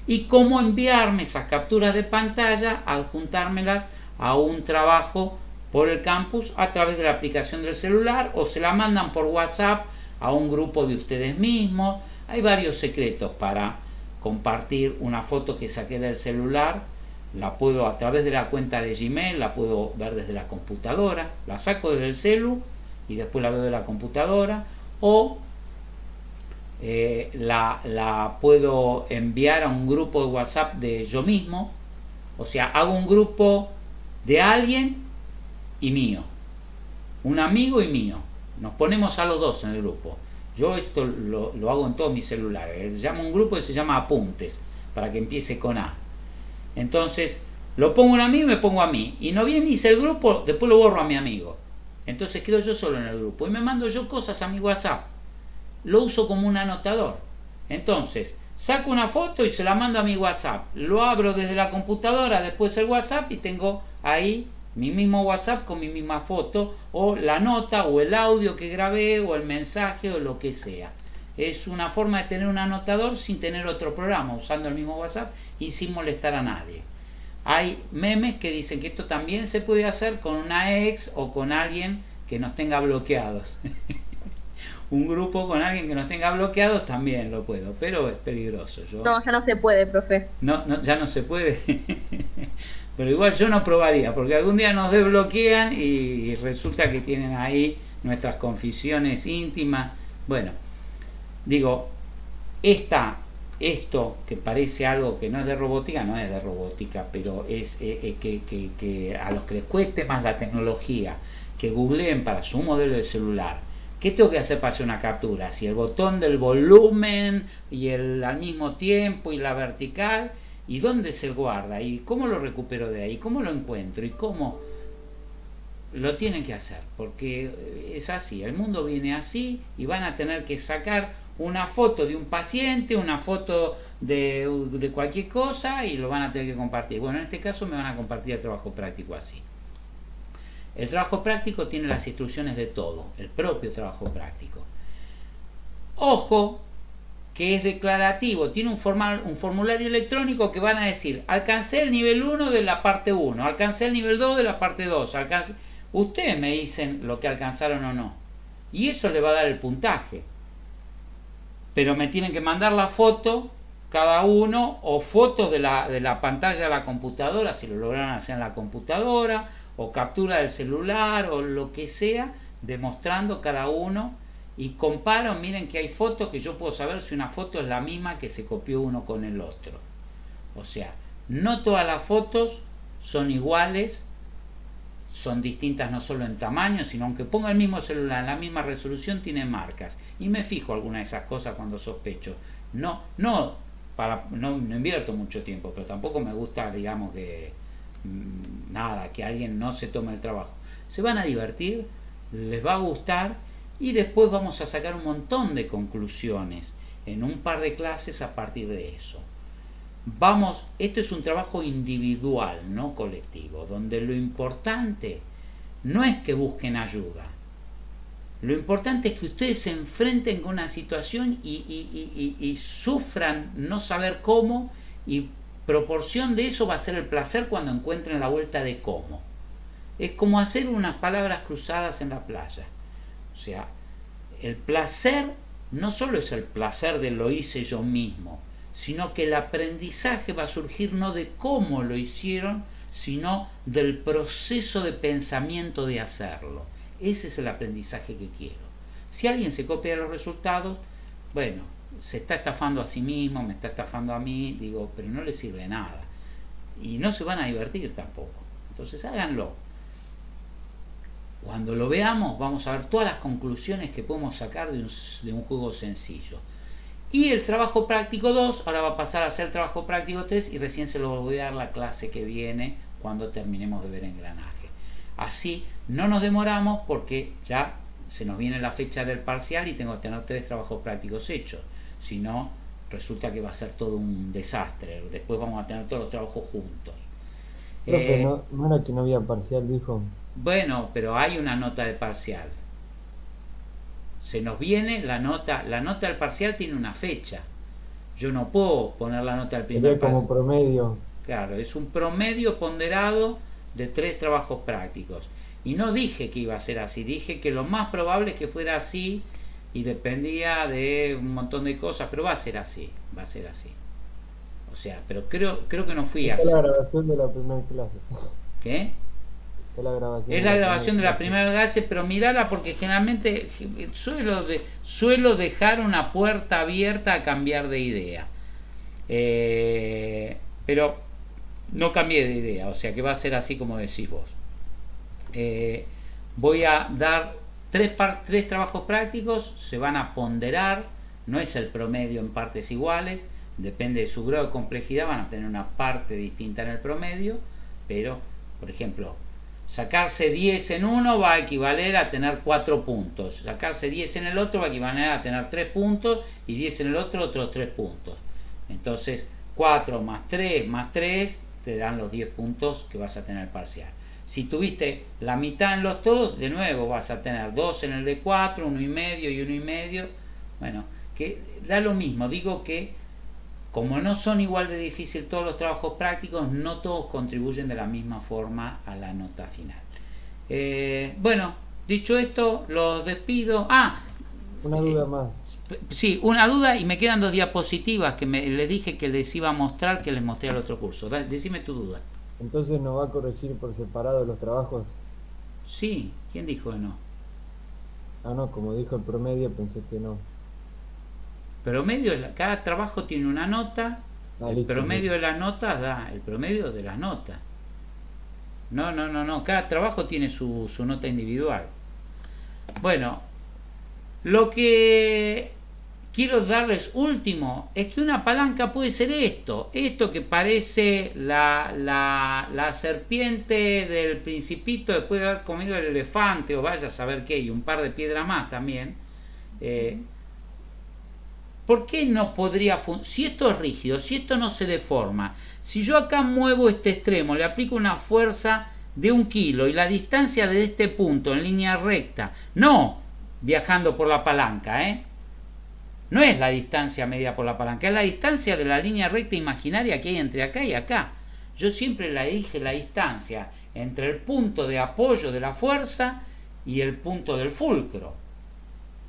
[SPEAKER 1] y cómo enviarme esas capturas de pantalla, adjuntármelas a un trabajo por el campus a través de la aplicación del celular, o se la mandan por WhatsApp a un grupo de ustedes mismos. Hay varios secretos para compartir una foto que saqué del celular. La puedo a través de la cuenta de Gmail, la puedo ver desde la computadora, la saco desde el celu y después la veo de la computadora, o la puedo enviar a un grupo de WhatsApp de yo mismo. O sea, hago un grupo de alguien y mío, un amigo y mío, nos ponemos a los dos en el grupo. Yo esto lo hago en todos mis celulares, llamo un grupo que se llama Apuntes, para que empiece con A. Entonces lo pongo a mí y me pongo a mí, y no bien hice el grupo, después lo borro a mi amigo, entonces quedo yo solo en el grupo y me mando yo cosas a mi WhatsApp. Lo uso como un anotador. Entonces saco una foto y se la mando a mi WhatsApp, lo abro desde la computadora, después el WhatsApp, y tengo ahí mi mismo WhatsApp con mi misma foto, o la nota, o el audio que grabé, o el mensaje, o lo que sea. Es una forma de tener un anotador sin tener otro programa, usando el mismo WhatsApp y sin molestar a nadie. Hay memes que dicen que esto también se puede hacer con una ex o con alguien que nos tenga bloqueados. Un grupo con alguien que nos tenga bloqueados también lo puedo, pero es peligroso.
[SPEAKER 5] No, ya no se puede, profe.
[SPEAKER 1] No, ya no se puede. Pero igual yo no probaría, porque algún día nos desbloquean y resulta que tienen ahí nuestras confisiones íntimas. Bueno, digo, esto que parece algo que no es de robótica, no es de robótica, pero es que a los que les cueste más la tecnología, que googleen para su modelo de celular, ¿qué tengo que hacer para hacer una captura? Si el botón del volumen y al mismo tiempo y la vertical, ¿y dónde se guarda? ¿Y cómo lo recupero de ahí? ¿Cómo lo encuentro? ¿Y cómo? Lo tienen que hacer, porque es así, el mundo viene así, y van a tener que sacar una foto de un paciente, una foto de cualquier cosa, y lo van a tener que compartir. Bueno, en este caso me van a compartir el trabajo práctico así. El trabajo práctico tiene las instrucciones de todo, el propio trabajo práctico. Ojo, que es declarativo, tiene un formulario electrónico que van a decir: alcancé el nivel 1 de la parte 1, alcancé el nivel 2 de la parte 2, ustedes me dicen lo que alcanzaron o no, y eso le va a dar el puntaje. Pero me tienen que mandar la foto cada uno, o fotos de la pantalla de la computadora, si lo lograron hacer en la computadora, o captura del celular, o lo que sea, demostrando cada uno. Y comparo, miren que hay fotos que yo puedo saber si una foto es la misma que se copió uno con el otro. O sea, no todas las fotos son iguales, son distintas no solo en tamaño, sino aunque ponga el mismo celular en la misma resolución, tiene marcas. Y me fijo alguna de esas cosas cuando sospecho. No invierto mucho tiempo, pero tampoco me gusta, digamos, que que alguien no se tome el trabajo. Se van a divertir, les va a gustar, y después vamos a sacar un montón de conclusiones en un par de clases a partir de eso. Esto es un trabajo individual, no colectivo, donde lo importante no es que busquen ayuda. Lo importante es que ustedes se enfrenten con una situación y sufran no saber cómo, y proporción de eso va a ser el placer cuando encuentren la vuelta de cómo. Es como hacer unas palabras cruzadas en la playa. O sea, el placer no solo es el placer de lo hice yo mismo, sino que el aprendizaje va a surgir no de cómo lo hicieron, sino del proceso de pensamiento de hacerlo. Ese es el aprendizaje que quiero. Si alguien se copia los resultados, bueno, se está estafando a sí mismo, me está estafando a mí, digo, pero no le sirve nada. Y no se van a divertir tampoco. Entonces háganlo. Cuando lo veamos, vamos a ver todas las conclusiones que podemos sacar de un juego sencillo. Y el trabajo práctico 2, ahora va a pasar a ser trabajo práctico 3, y recién se lo voy a dar la clase que viene cuando terminemos de ver engranaje. Así no nos demoramos, porque ya se nos viene la fecha del parcial y tengo que tener 3 trabajos prácticos hechos. Si no, resulta que va a ser todo un desastre. Después vamos a tener todos los trabajos juntos.
[SPEAKER 6] Profe, ¿no era que no había parcial, dijo?
[SPEAKER 1] Bueno, pero hay una nota de parcial. Se nos viene la nota del parcial, tiene una fecha. Yo no puedo poner la nota al primer
[SPEAKER 6] Sería como
[SPEAKER 1] parcial.
[SPEAKER 6] promedio.
[SPEAKER 1] Claro, es un promedio ponderado de 3 trabajos prácticos. Y no dije que iba a ser así, dije que lo más probable es que fuera así y dependía de un montón de cosas, pero va a ser así, va a ser así. O sea, pero creo que no fui
[SPEAKER 6] Esta es
[SPEAKER 1] así.
[SPEAKER 6] la grabación de la primera clase.
[SPEAKER 1] ¿Qué?
[SPEAKER 6] Esta es la grabación
[SPEAKER 1] Es la grabación de la primera clase, pero mirala porque generalmente suelo dejar una puerta abierta a cambiar de idea. Pero no cambié de idea, o sea que va a ser así como decís vos. Voy a dar tres trabajos prácticos, se van a ponderar, no es el promedio en partes iguales, depende de su grado de complejidad, van a tener una parte distinta en el promedio, pero, por ejemplo, sacarse 10 en uno va a equivaler a tener 4 puntos, sacarse 10 en el otro va a equivaler a tener 3 puntos y 10 en el otro otros 3 puntos. Entonces 4 más 3 te dan los 10 puntos que vas a tener parcial. Si tuviste la mitad en los todos, de nuevo vas a tener 2 en el de 4, 1,5 y 1,5. Bueno, que da lo mismo, digo que como no son igual de difícil todos los trabajos prácticos, no todos contribuyen de la misma forma a la nota final. Bueno, dicho esto, los despido.
[SPEAKER 6] Una duda más.
[SPEAKER 1] Sí, una duda y me quedan 2 diapositivas que les dije que les iba a mostrar, que les mostré al otro curso. Decime tu duda.
[SPEAKER 6] Entonces nos va a corregir por separado los trabajos.
[SPEAKER 1] Sí, ¿quién dijo que no?
[SPEAKER 6] No, como dijo el promedio, pensé que no.
[SPEAKER 1] Promedio, cada trabajo tiene una nota. El
[SPEAKER 6] Listo,
[SPEAKER 1] promedio
[SPEAKER 6] sí.
[SPEAKER 1] de las notas da el promedio de las notas. No, cada trabajo tiene su nota individual. Bueno, lo que quiero darles último es que una palanca puede ser esto que parece la serpiente del Principito después de haber comido el elefante, o vaya a saber qué, y un par de piedras más también. ¿Por qué no podría funcionar? Si esto es rígido, si esto no se deforma, si yo acá muevo este extremo, le aplico una fuerza de 1 kilo y la distancia de este punto en línea recta, no viajando por la palanca, no es la distancia media por la palanca, es la distancia de la línea recta imaginaria que hay entre acá y acá. Yo siempre le dije la distancia entre el punto de apoyo de la fuerza y el punto del fulcro.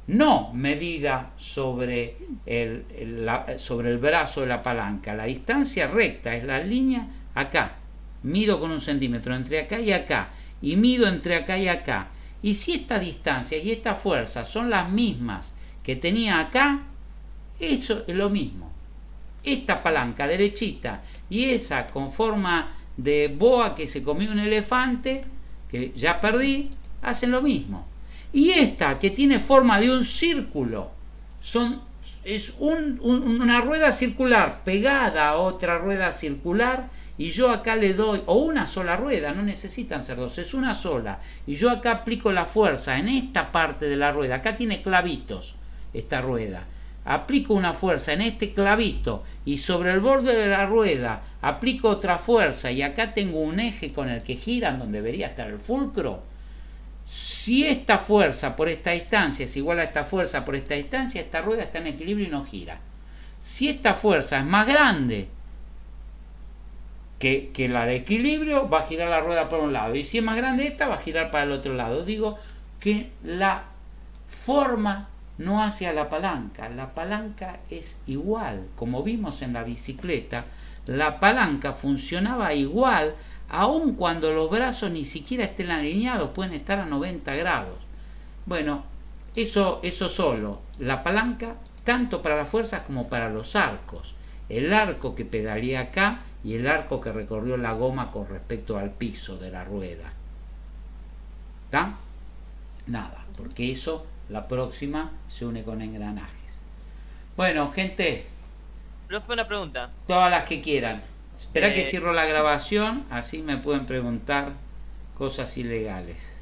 [SPEAKER 1] No medida sobre el brazo de la palanca. La distancia recta es la línea acá. Mido con 1 centímetro entre acá y acá. Y mido entre acá y acá. Y si estas distancias y estas fuerzas son las mismas que tenía acá, eso es lo mismo. Esta palanca derechita y esa con forma de boa que se comió un elefante, que ya perdí, hacen lo mismo. Y esta que tiene forma de un círculo es una rueda circular pegada a otra rueda circular, y yo acá le doy, o una sola rueda, no necesitan ser 2, es una sola, y yo acá aplico la fuerza en esta parte de la rueda, acá tiene clavitos esta rueda, aplico una fuerza en este clavito y sobre el borde de la rueda aplico otra fuerza, y acá tengo un eje con el que giran donde debería estar el fulcro. Si esta fuerza por esta distancia es igual a esta fuerza por esta distancia, esta rueda está en equilibrio y no gira. Si esta fuerza es más grande que la de equilibrio, va a girar la rueda por un lado, y si es más grande esta, va a girar para el otro lado. Digo que la forma no hace a la palanca es igual. Como vimos en la bicicleta, la palanca funcionaba igual aun cuando los brazos ni siquiera estén alineados, pueden estar a 90 grados. Bueno, eso solo, la palanca tanto para las fuerzas como para los arcos. El arco que pedaleé acá y el arco que recorrió la goma con respecto al piso de la rueda. ¿Está? Nada, porque eso, la próxima, se une con engranajes. Bueno, gente.
[SPEAKER 7] Profe, una pregunta.
[SPEAKER 1] Todas las que quieran. Espera que cierro la grabación, así me pueden preguntar cosas ilegales.